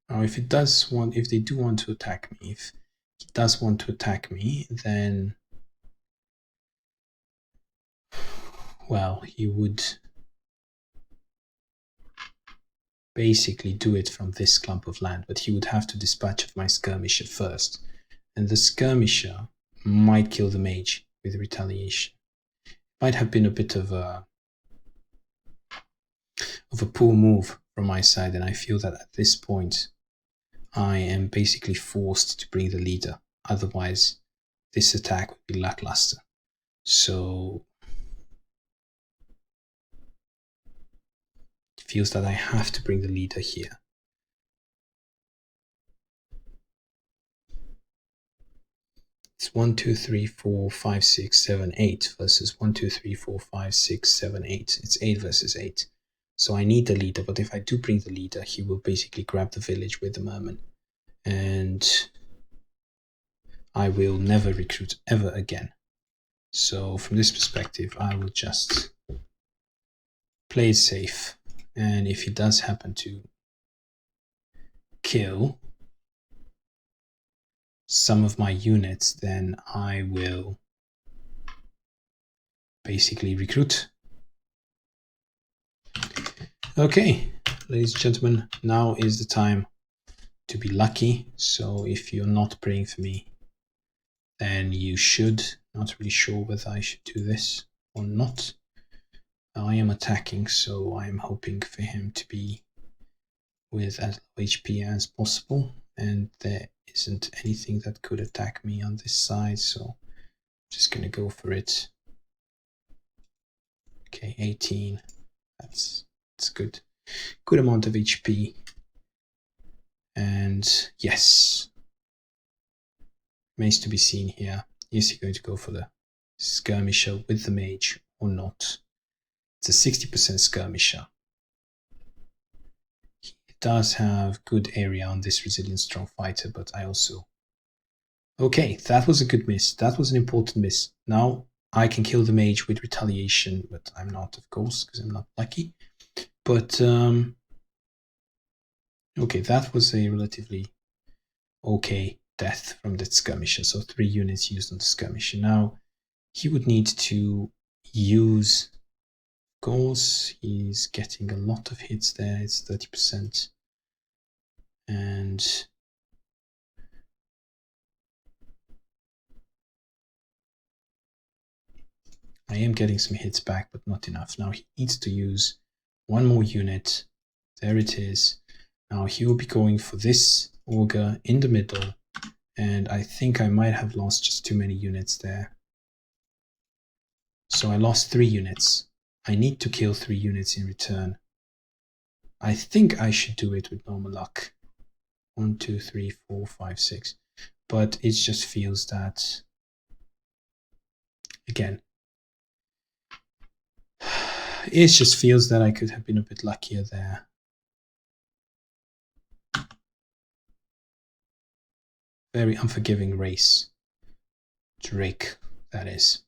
[SPEAKER 1] Now, if they do want to attack me, if he does want to attack me, then, well, he would basically do it from this clump of land, but he would have to dispatch my skirmisher first. And the skirmisher might kill the mage with retaliation. Might have been a bit of a poor move from my side, and I feel that at this point I am basically forced to bring the leader. Otherwise, this attack would be lackluster. So it feels that I have to bring the leader here. It's 1, 2, 3, 4, 5, 6, 7, 8 versus 1, 2, 3, 4, 5, 6, 7, 8. It's 8 versus 8. So I need the leader, but if I do bring the leader, he will basically grab the village with the merman. And I will never recruit ever again. So from this perspective, I will just play it safe. And if he does happen to kill some of my units, then I will basically recruit. Okay, ladies and gentlemen, now is the time to be lucky. So if you're not praying for me, then you should. Not really sure whether I should do this or not. I am attacking, so I'm hoping for him to be with as low HP as possible, and there isn't anything that could attack me on this side, so I'm just gonna go for it. Okay, 18. That's good. Good amount of HP. And yes, remains to be seen here. Is he going to go for the skirmisher with the mage or not? It's a 60% skirmisher. He does have good area on this resilient strong fighter, but I also... Okay, that was a good miss. That was an important miss. Now I can kill the mage with retaliation, but I'm not, of course, because I'm not lucky. But, okay, that was a relatively okay death from that skirmisher. So 3 units used on the skirmisher. Now he would need to use... Of course, he's getting a lot of hits there. It's 30%. And I am getting some hits back, but not enough. Now he needs to use 1 more unit. There it is. Now he will be going for this auger in the middle, and I think I might have lost just too many units there. So I lost 3 units. I need to kill 3 units in return. I think I should do it with normal luck. 1, 2, 3, 4, 5, 6. But it just feels that, again, it just feels that I could have been a bit luckier there. Very unforgiving race. Drake, that is.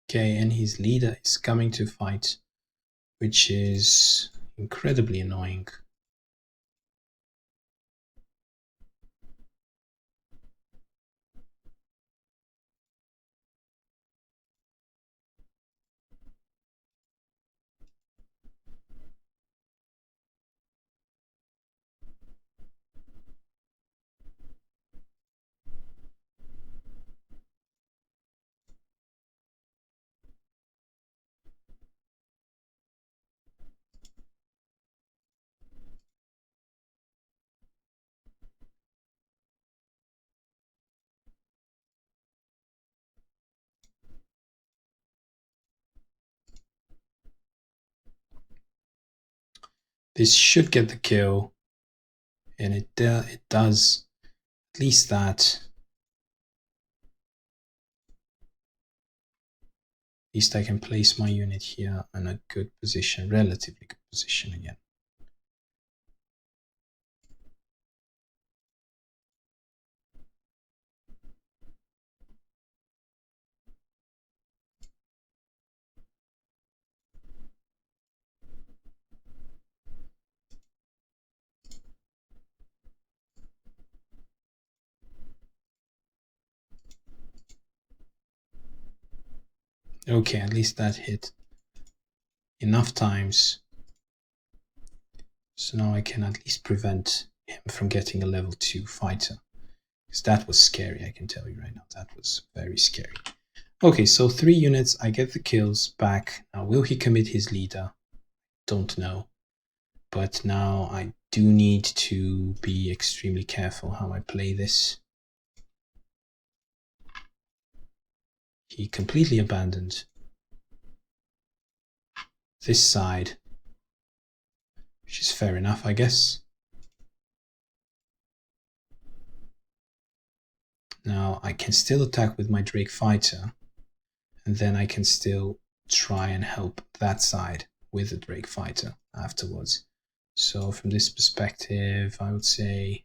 [SPEAKER 1] Okay, and his leader is coming to fight, which is incredibly annoying. This should get the kill, and it does at least that. At least I can place my unit here in a good position, relatively good position again. Okay, at least that hit enough times. So now I can at least prevent him from getting a level 2 fighter. Because that was scary, I can tell you right now. That was very scary. Okay, so 3 units, I get the kills back. Now, will he commit his leader? Don't know. But now I do need to be extremely careful how I play this. He completely abandoned this side, which is fair enough, I guess. Now I can still attack with my Drake fighter, and then I can still try and help that side with the Drake fighter afterwards. So from this perspective, I would say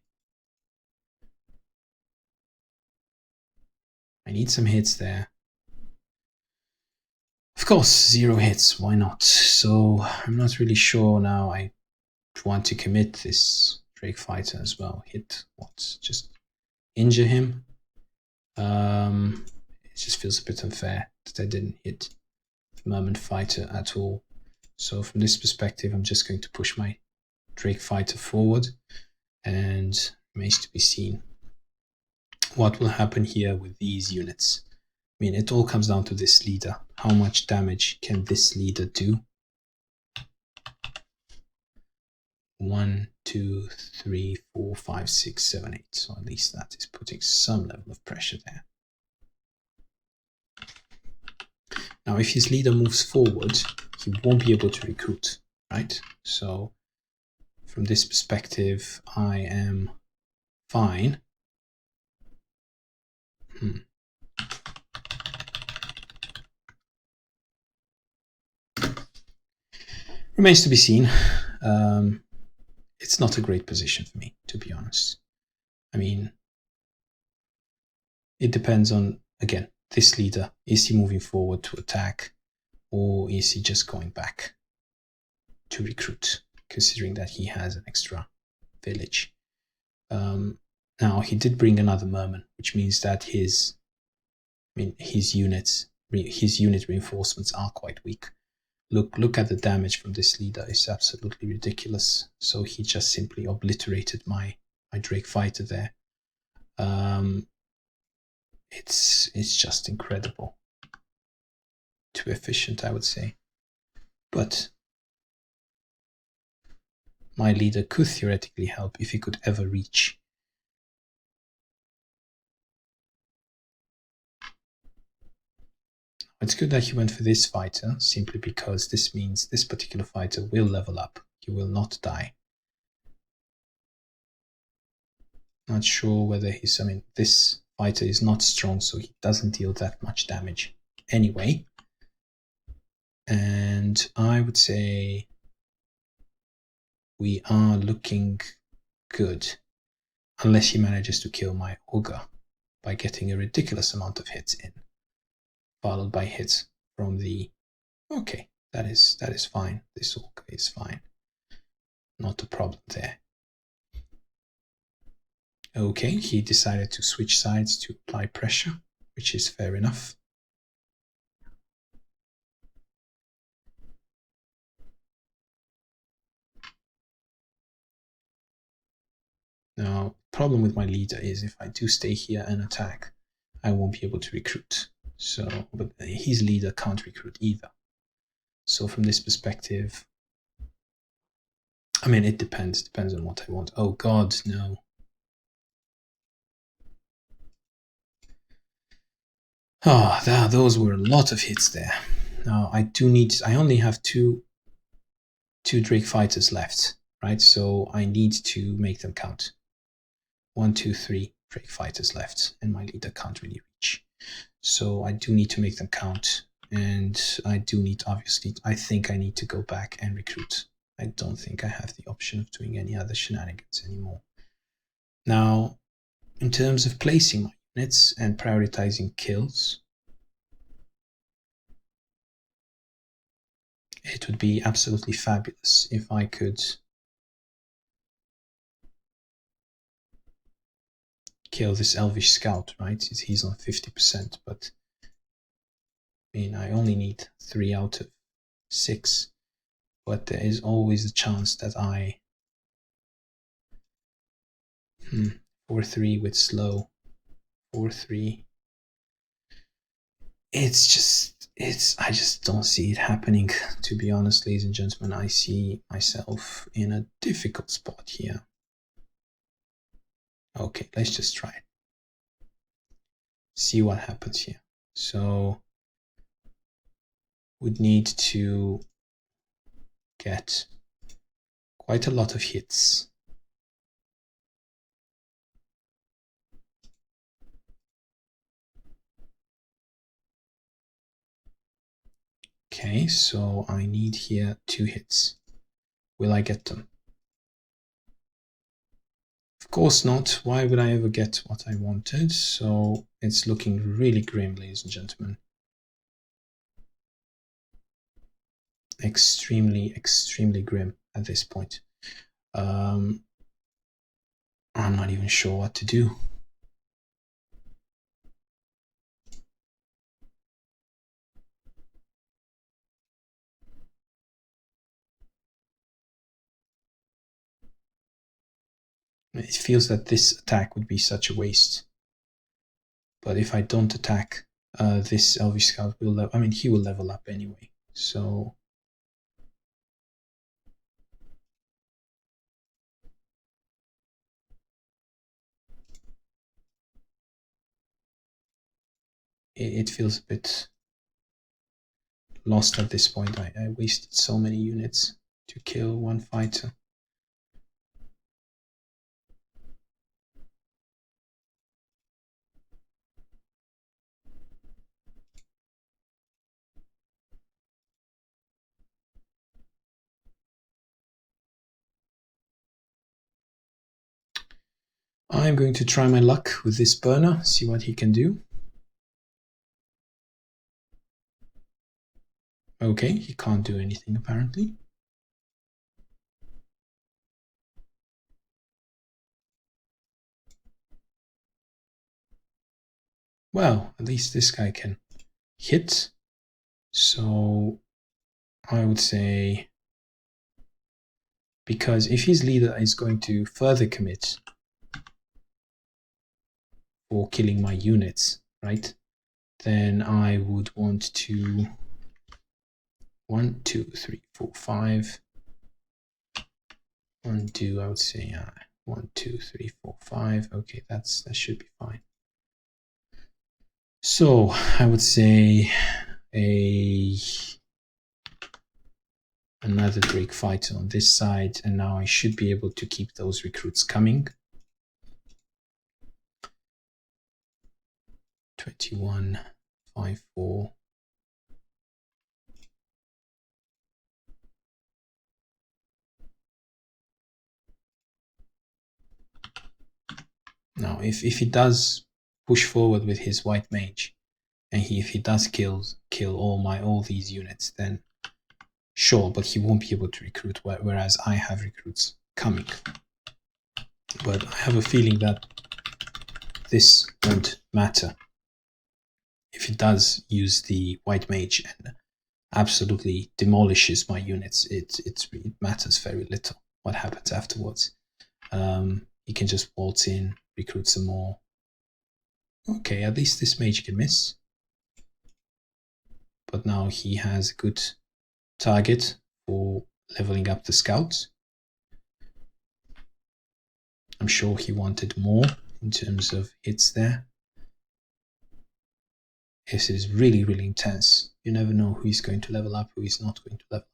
[SPEAKER 1] I need some hits there. Of course, 0 hits, why not? So I'm not really sure now. I want to commit this Drake fighter as well. Hit what? Just injure him? It just feels a bit unfair that I didn't hit the Merman fighter at all. So from this perspective, I'm just going to push my Drake fighter forward, and remains to be seen what will happen here with these units. I mean, it all comes down to this leader. How much damage can this leader do? 1, 2, 3, 4, 5, 6, 7, 8. So at least that is putting some level of pressure there. Now, if his leader moves forward, he won't be able to recruit, right? So from this perspective, I am fine. Remains to be seen. It's not a great position for me, to be honest. I mean, it depends on, again, this leader. Is he moving forward to attack, or is he just going back to recruit, considering that he has an extra village? Now, he did bring another merman, which means that his unit reinforcements are quite weak. Look at the damage from this leader. It's absolutely ridiculous. So he just simply obliterated my Drake fighter there. It's just incredible. Too efficient, I would say. But my leader could theoretically help if he could ever reach. It's good that he went for this fighter, simply because this means this particular fighter will level up. He will not die. Not sure whether he's, this fighter is not strong, so he doesn't deal that much damage anyway. And I would say we are looking good, unless he manages to kill my ogre by getting a ridiculous amount of hits in, followed by hits from the... Okay, that is fine. This ogre is fine. Not a problem there. Okay, he decided to switch sides to apply pressure, which is fair enough. Now, problem with my leader is if I do stay here and attack, I won't be able to recruit. So, but his leader can't recruit either. So from this perspective, it depends on what I want. Oh God, no. Oh, those were a lot of hits there. Now I only have two Drake fighters left, right? So I need to make them count. 1, 2, 3 Drake fighters left, and my leader can't really reach. So I do need to make them count, and I do need, obviously, I think I need to go back and recruit. I don't think I have the option of doing any other shenanigans anymore. Now, in terms of placing my units and prioritizing kills, it would be absolutely fabulous if I could kill this Elvish scout, right? He's on 50%, but mean, I only need 3 out of 6, but there is always a chance that I 4-3 with slow, 4-3. I just don't see it happening, to be honest, ladies and gentlemen. I see myself in a difficult spot here. Okay, let's just try it. See what happens here. So, would need to get quite a lot of hits. Okay, so I need here 2 hits. Will I get them? Of course not. Why would I ever get what I wanted? So it's looking really grim, ladies and gentlemen. Extremely, extremely grim at this point. I'm not even sure what to do. It feels that this attack would be such a waste. But if I don't attack, this Elvish Scout will, he will level up anyway. So it feels a bit lost at this point. I wasted so many units to kill one fighter. I'm going to try my luck with this burner, see what he can do. Okay, he can't do anything apparently. Well, at least this guy can hit. So I would say, because if his leader is going to further commit for killing my units, right, then I would want to 1, 2, 3, 4, 5. 1, 2, I would say 1, 2, 3, 4, 5. Okay, that should be fine. So I would say another Drake fighter on this side, and now I should be able to keep those recruits coming. 21, 5, 4. Now, if he does push forward with his white mage, and if he does kill all these units, then sure, but he won't be able to recruit, whereas I have recruits coming. But I have a feeling that this won't matter. If he does use the white mage and absolutely demolishes my units, it matters very little what happens afterwards. He can just waltz in, recruit some more. Okay, at least this mage can miss. But now he has a good target for leveling up the scouts. I'm sure he wanted more in terms of hits there. This is really, really intense. You never know who is going to level up, who is not going to level up.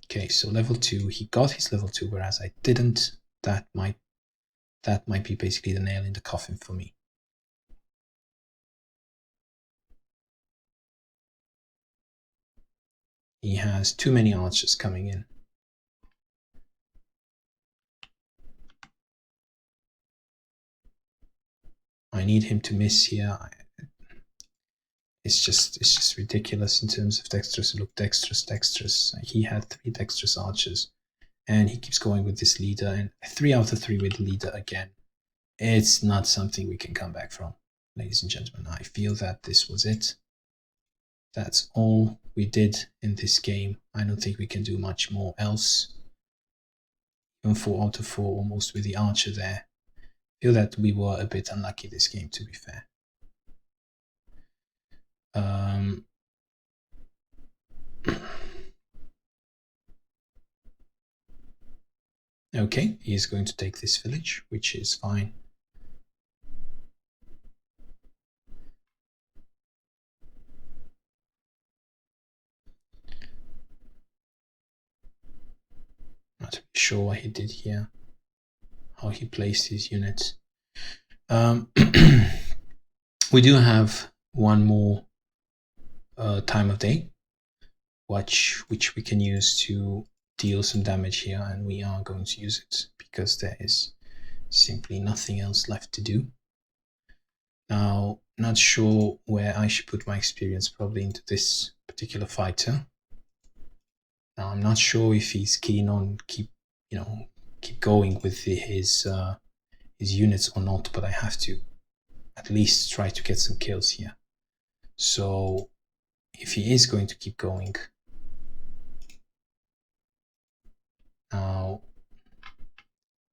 [SPEAKER 1] Okay, so level 2, he got his level 2, whereas I didn't. That might be basically the nail in the coffin for me. He has too many archers coming in. I need him to miss here. It's just ridiculous in terms of dexterous. Look, dexterous. He had 3 dexterous archers, and he keeps going with this leader, and 3 out of 3 with the leader again. It's not something we can come back from, ladies and gentlemen. I feel that this was it. that's all we did in this game. I don't think we can do much more else. Even 4 out of 4 almost with the archer there. I feel that we were a bit unlucky this game, to be fair. Okay, he's going to take this village, which is fine. Not really sure what he did here, how he placed his units. We do have one more time of day, which we can use to deal some damage here, and we are going to use it because there is simply nothing else left to do. Now, not sure where I should put my experience, probably into this particular fighter. Now, I'm not sure if he's keen on keep going with his units or not, but I have to at least try to get some kills here. So if he is going to keep going, now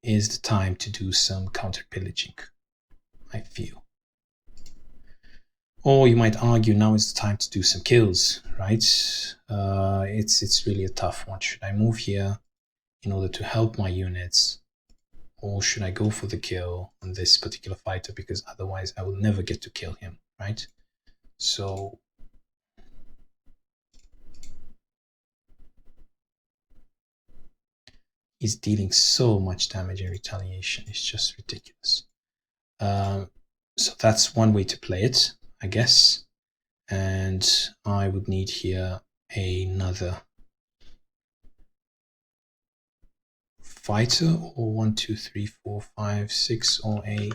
[SPEAKER 1] is the time to do some counter pillaging, I feel. Or you might argue now is the time to do some kills, right? It's really a tough one. Should I move here in order to help my units, or should I go for the kill on this particular fighter, because otherwise I will never get to kill him, right? So he's dealing so much damage in retaliation, it's just ridiculous. So that's one way to play it, I guess. And I would need here another fighter, or 1, 2, 3, 4, 5, 6, or a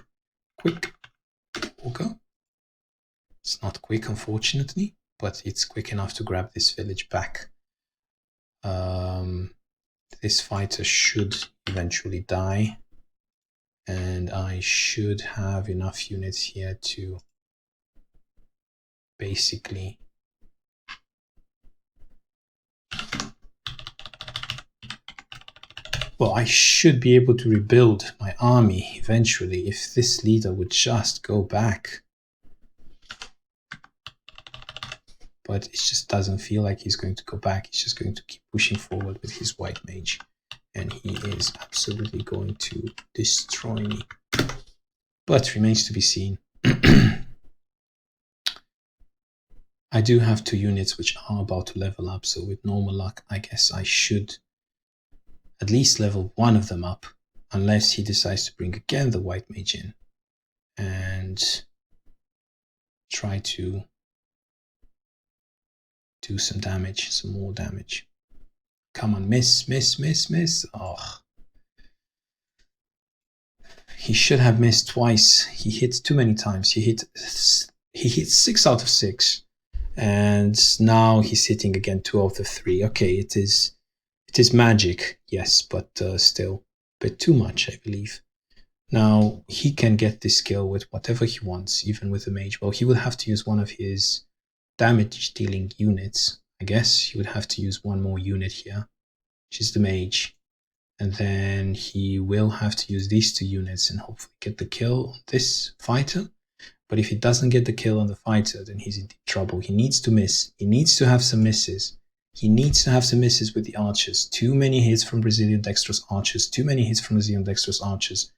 [SPEAKER 1] quick walker. It's not quick, unfortunately, but it's quick enough to grab this village back. This fighter should eventually die, and I should have enough units here to basically I should be able to rebuild my army eventually if this leader would just go back. But it just doesn't feel like he's going to go back. He's just going to keep pushing forward with his white mage. And he is absolutely going to destroy me. But remains to be seen. I do have 2 units which are about to level up, so with normal luck, I guess I should at least level one of them up, unless he decides to bring again the white mage in and try to do some damage, some more damage. Come on, miss, miss, miss, miss. Oh. He should have missed twice. He hit too many times. He hit 6 out of 6. And now he's hitting again 2 out of 3. Okay, it is magic, yes, but still a bit too much, I believe. Now, he can get this skill with whatever he wants, even with the mage. Well, he will have to use one of his damage-dealing units. I guess he would have to use one more unit here, which is the mage. And then he will have to use these 2 units and hopefully get the kill on this fighter. But if he doesn't get the kill on the fighter, then he's in deep trouble. He needs to miss. He needs to have some misses. He needs to have some misses with the archers. Too many hits from Brazilian dexterous archers. Too many hits from Brazilian dexterous archers.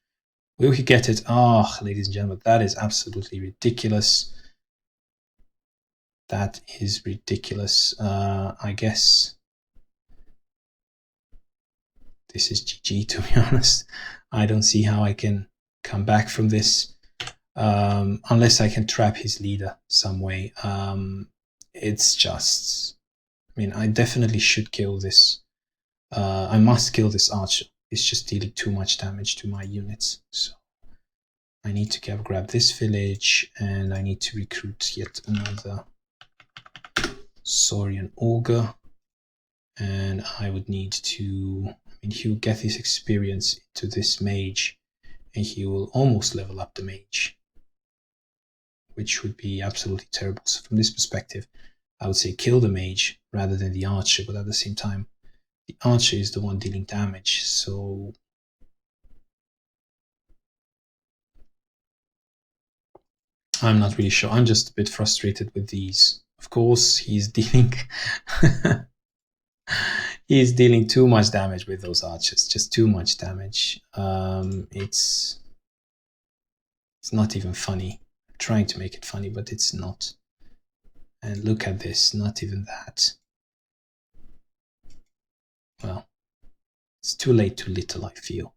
[SPEAKER 1] Will he get it? Ah, ladies and gentlemen, that is absolutely ridiculous. That is ridiculous. I guess this is GG, to be honest. I don't see how I can come back from this. Unless I can trap his leader some way. It's just, I mean, I definitely should kill this. I must kill this archer. It's just dealing too much damage to my units. So I need to grab this village, and I need to recruit yet another Saurian Ogre. And I would need to, I mean, he'll get his experience into this mage, and he will almost level up the mage, which would be absolutely terrible. So from this perspective, I would say kill the mage rather than the archer, but at the same time, the archer is the one dealing damage, so I'm not really sure. I'm just a bit frustrated with these. Of course, he's dealing he's dealing too much damage with those archers, just too much damage. It's not even funny. I'm trying to make it funny, but it's not. And look at this, not even that. Well, it's too late, too little, I feel,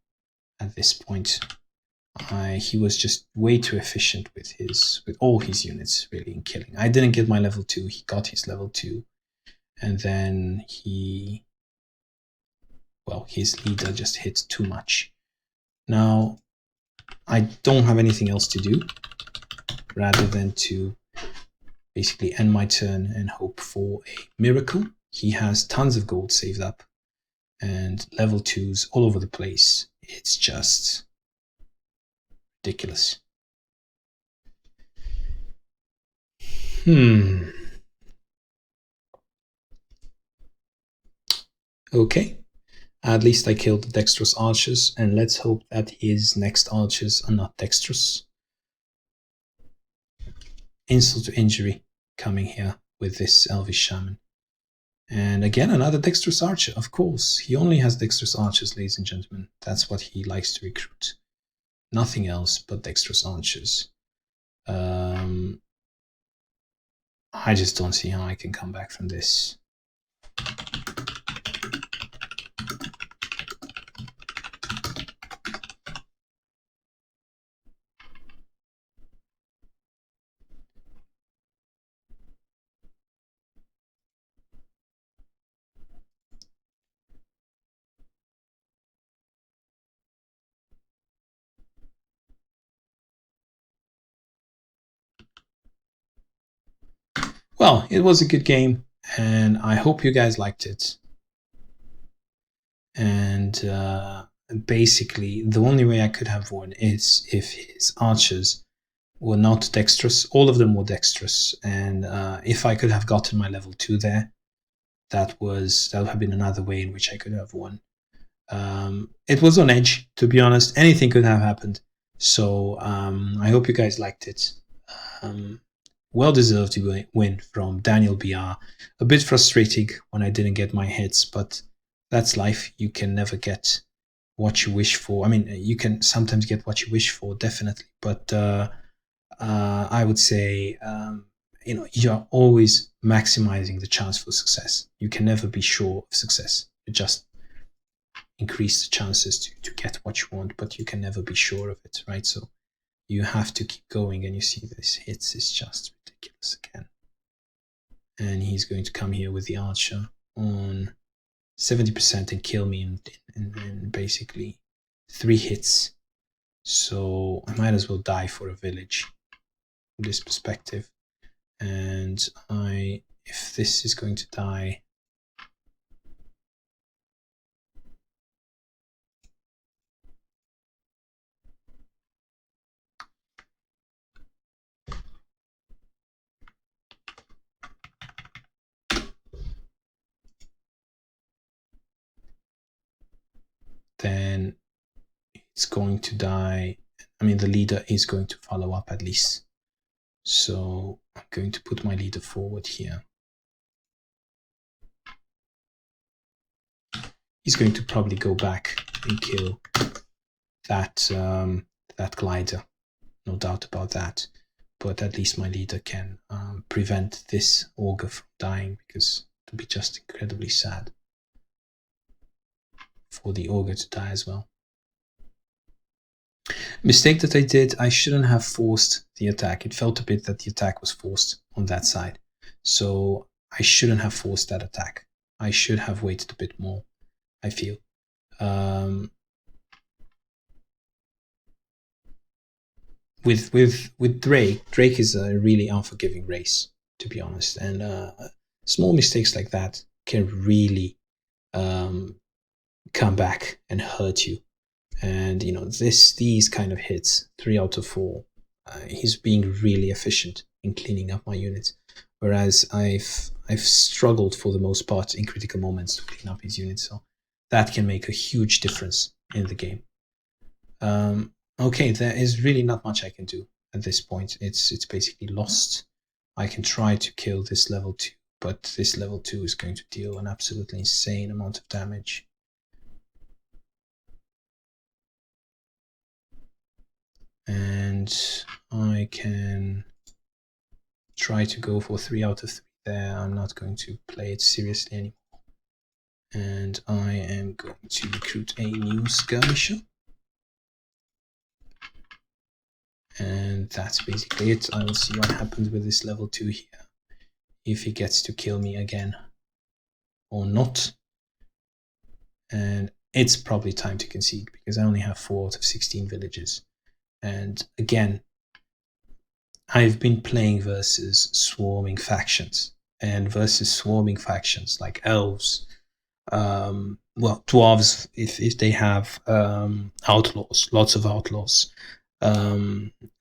[SPEAKER 1] at this point. He was just way too efficient with all his units, really, in killing. I didn't get my level 2, he got his level 2, and then his leader just hit too much. Now, I don't have anything else to do rather than to basically end my turn and hope for a miracle. He has tons of gold saved up and level 2s all over the place. It's just ridiculous. Okay. At least I killed the dexterous archers, and let's hope that his next archers are not dexterous. Insult to injury coming here with this Elvish shaman. And again, another dexterous archer, of course. He only has dexterous archers, ladies and gentlemen. That's what he likes to recruit. Nothing else but dexterous archers. I just don't see how I can come back from this. Well, it was a good game, and I hope you guys liked it. And basically, the only way I could have won is if his archers were not dexterous. All of them were dexterous, and if I could have gotten my level 2 there, that would have been another way in which I could have won. It was on edge, to be honest. Anything could have happened. So I hope you guys liked it. Well-deserved win from Daniel BR. A bit frustrating when I didn't get my hits, but that's life. You can never get what you wish for. I mean, you can sometimes get what you wish for, definitely, but I would say you're always maximizing the chance for success. You can never be sure of success. You just increase the chances to get what you want, but you can never be sure of it, right? So you have to keep going, and you see this hits is just ridiculous again. And he's going to come here with the archer on 70% and kill me in basically 3 hits. So I might as well die for a village from this perspective. And if this is going to die, then it's going to die. I mean, the leader is going to follow up at least. So I'm going to put my leader forward here. He's going to probably go back and kill that glider, no doubt about that. But at least my leader can prevent this ogre from dying, because it would be just incredibly sad for the ogre to die as well. Mistake that I did, I shouldn't have forced the attack. It felt a bit that the attack was forced on that side. So I shouldn't have forced that attack. I should have waited a bit more, I feel. With Drake is a really unforgiving race, to be honest. And small mistakes like that can really come back and hurt you. And these kind of hits, 3 out of 4, he's being really efficient in cleaning up my units. whereas I've struggled for the most part in critical moments to clean up his units. So that can make a huge difference in the game. Okay, there is really not much I can do at this point. It's basically lost. I can try to kill this level 2, but this level 2 is going to deal an absolutely insane amount of damage. And I can try to go for 3 out of 3 there. I'm not going to play it seriously anymore. And I am going to recruit a new skirmisher. And that's basically it. I will see what happens with this level 2 here. If he gets to kill me again or not. And it's probably time to concede because I only have 4 out of 16 villages. And again, I've been playing versus swarming factions. And versus swarming factions like elves, well, dwarves, if they have outlaws, lots of outlaws,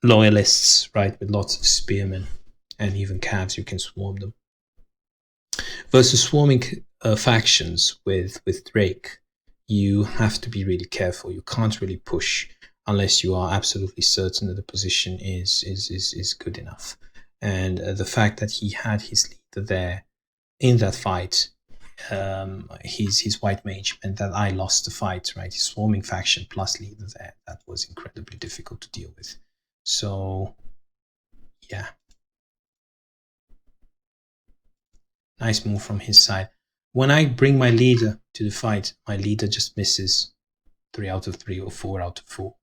[SPEAKER 1] loyalists, right, with lots of spearmen, and even calves, you can swarm them. Versus swarming factions with Drake, you have to be really careful. You can't really push unless you are absolutely certain that the position is good enough. And the fact that he had his leader there in that fight, his white mage, meant that I lost the fight, right? His swarming faction plus leader there, that was incredibly difficult to deal with. So, yeah. Nice move from his side. When I bring my leader to the fight, my leader just misses 3 out of 3 or 4 out of 4,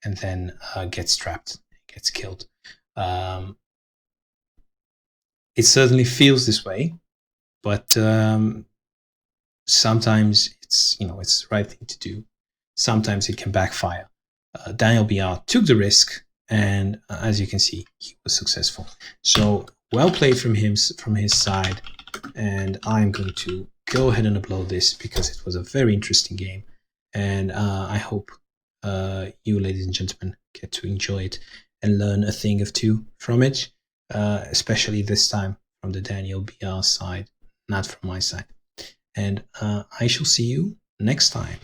[SPEAKER 1] and then gets trapped, gets killed. It certainly feels this way, but sometimes it's it's the right thing to do. Sometimes it can backfire. Daniel BR took the risk, and as you can see, he was successful. So well played from his side, and I'm going to go ahead and upload this because it was a very interesting game, and I hope you, ladies and gentlemen, get to enjoy it and learn a thing or two from it, especially this time from the Daniel BR side, not from my side. And I shall see you next time.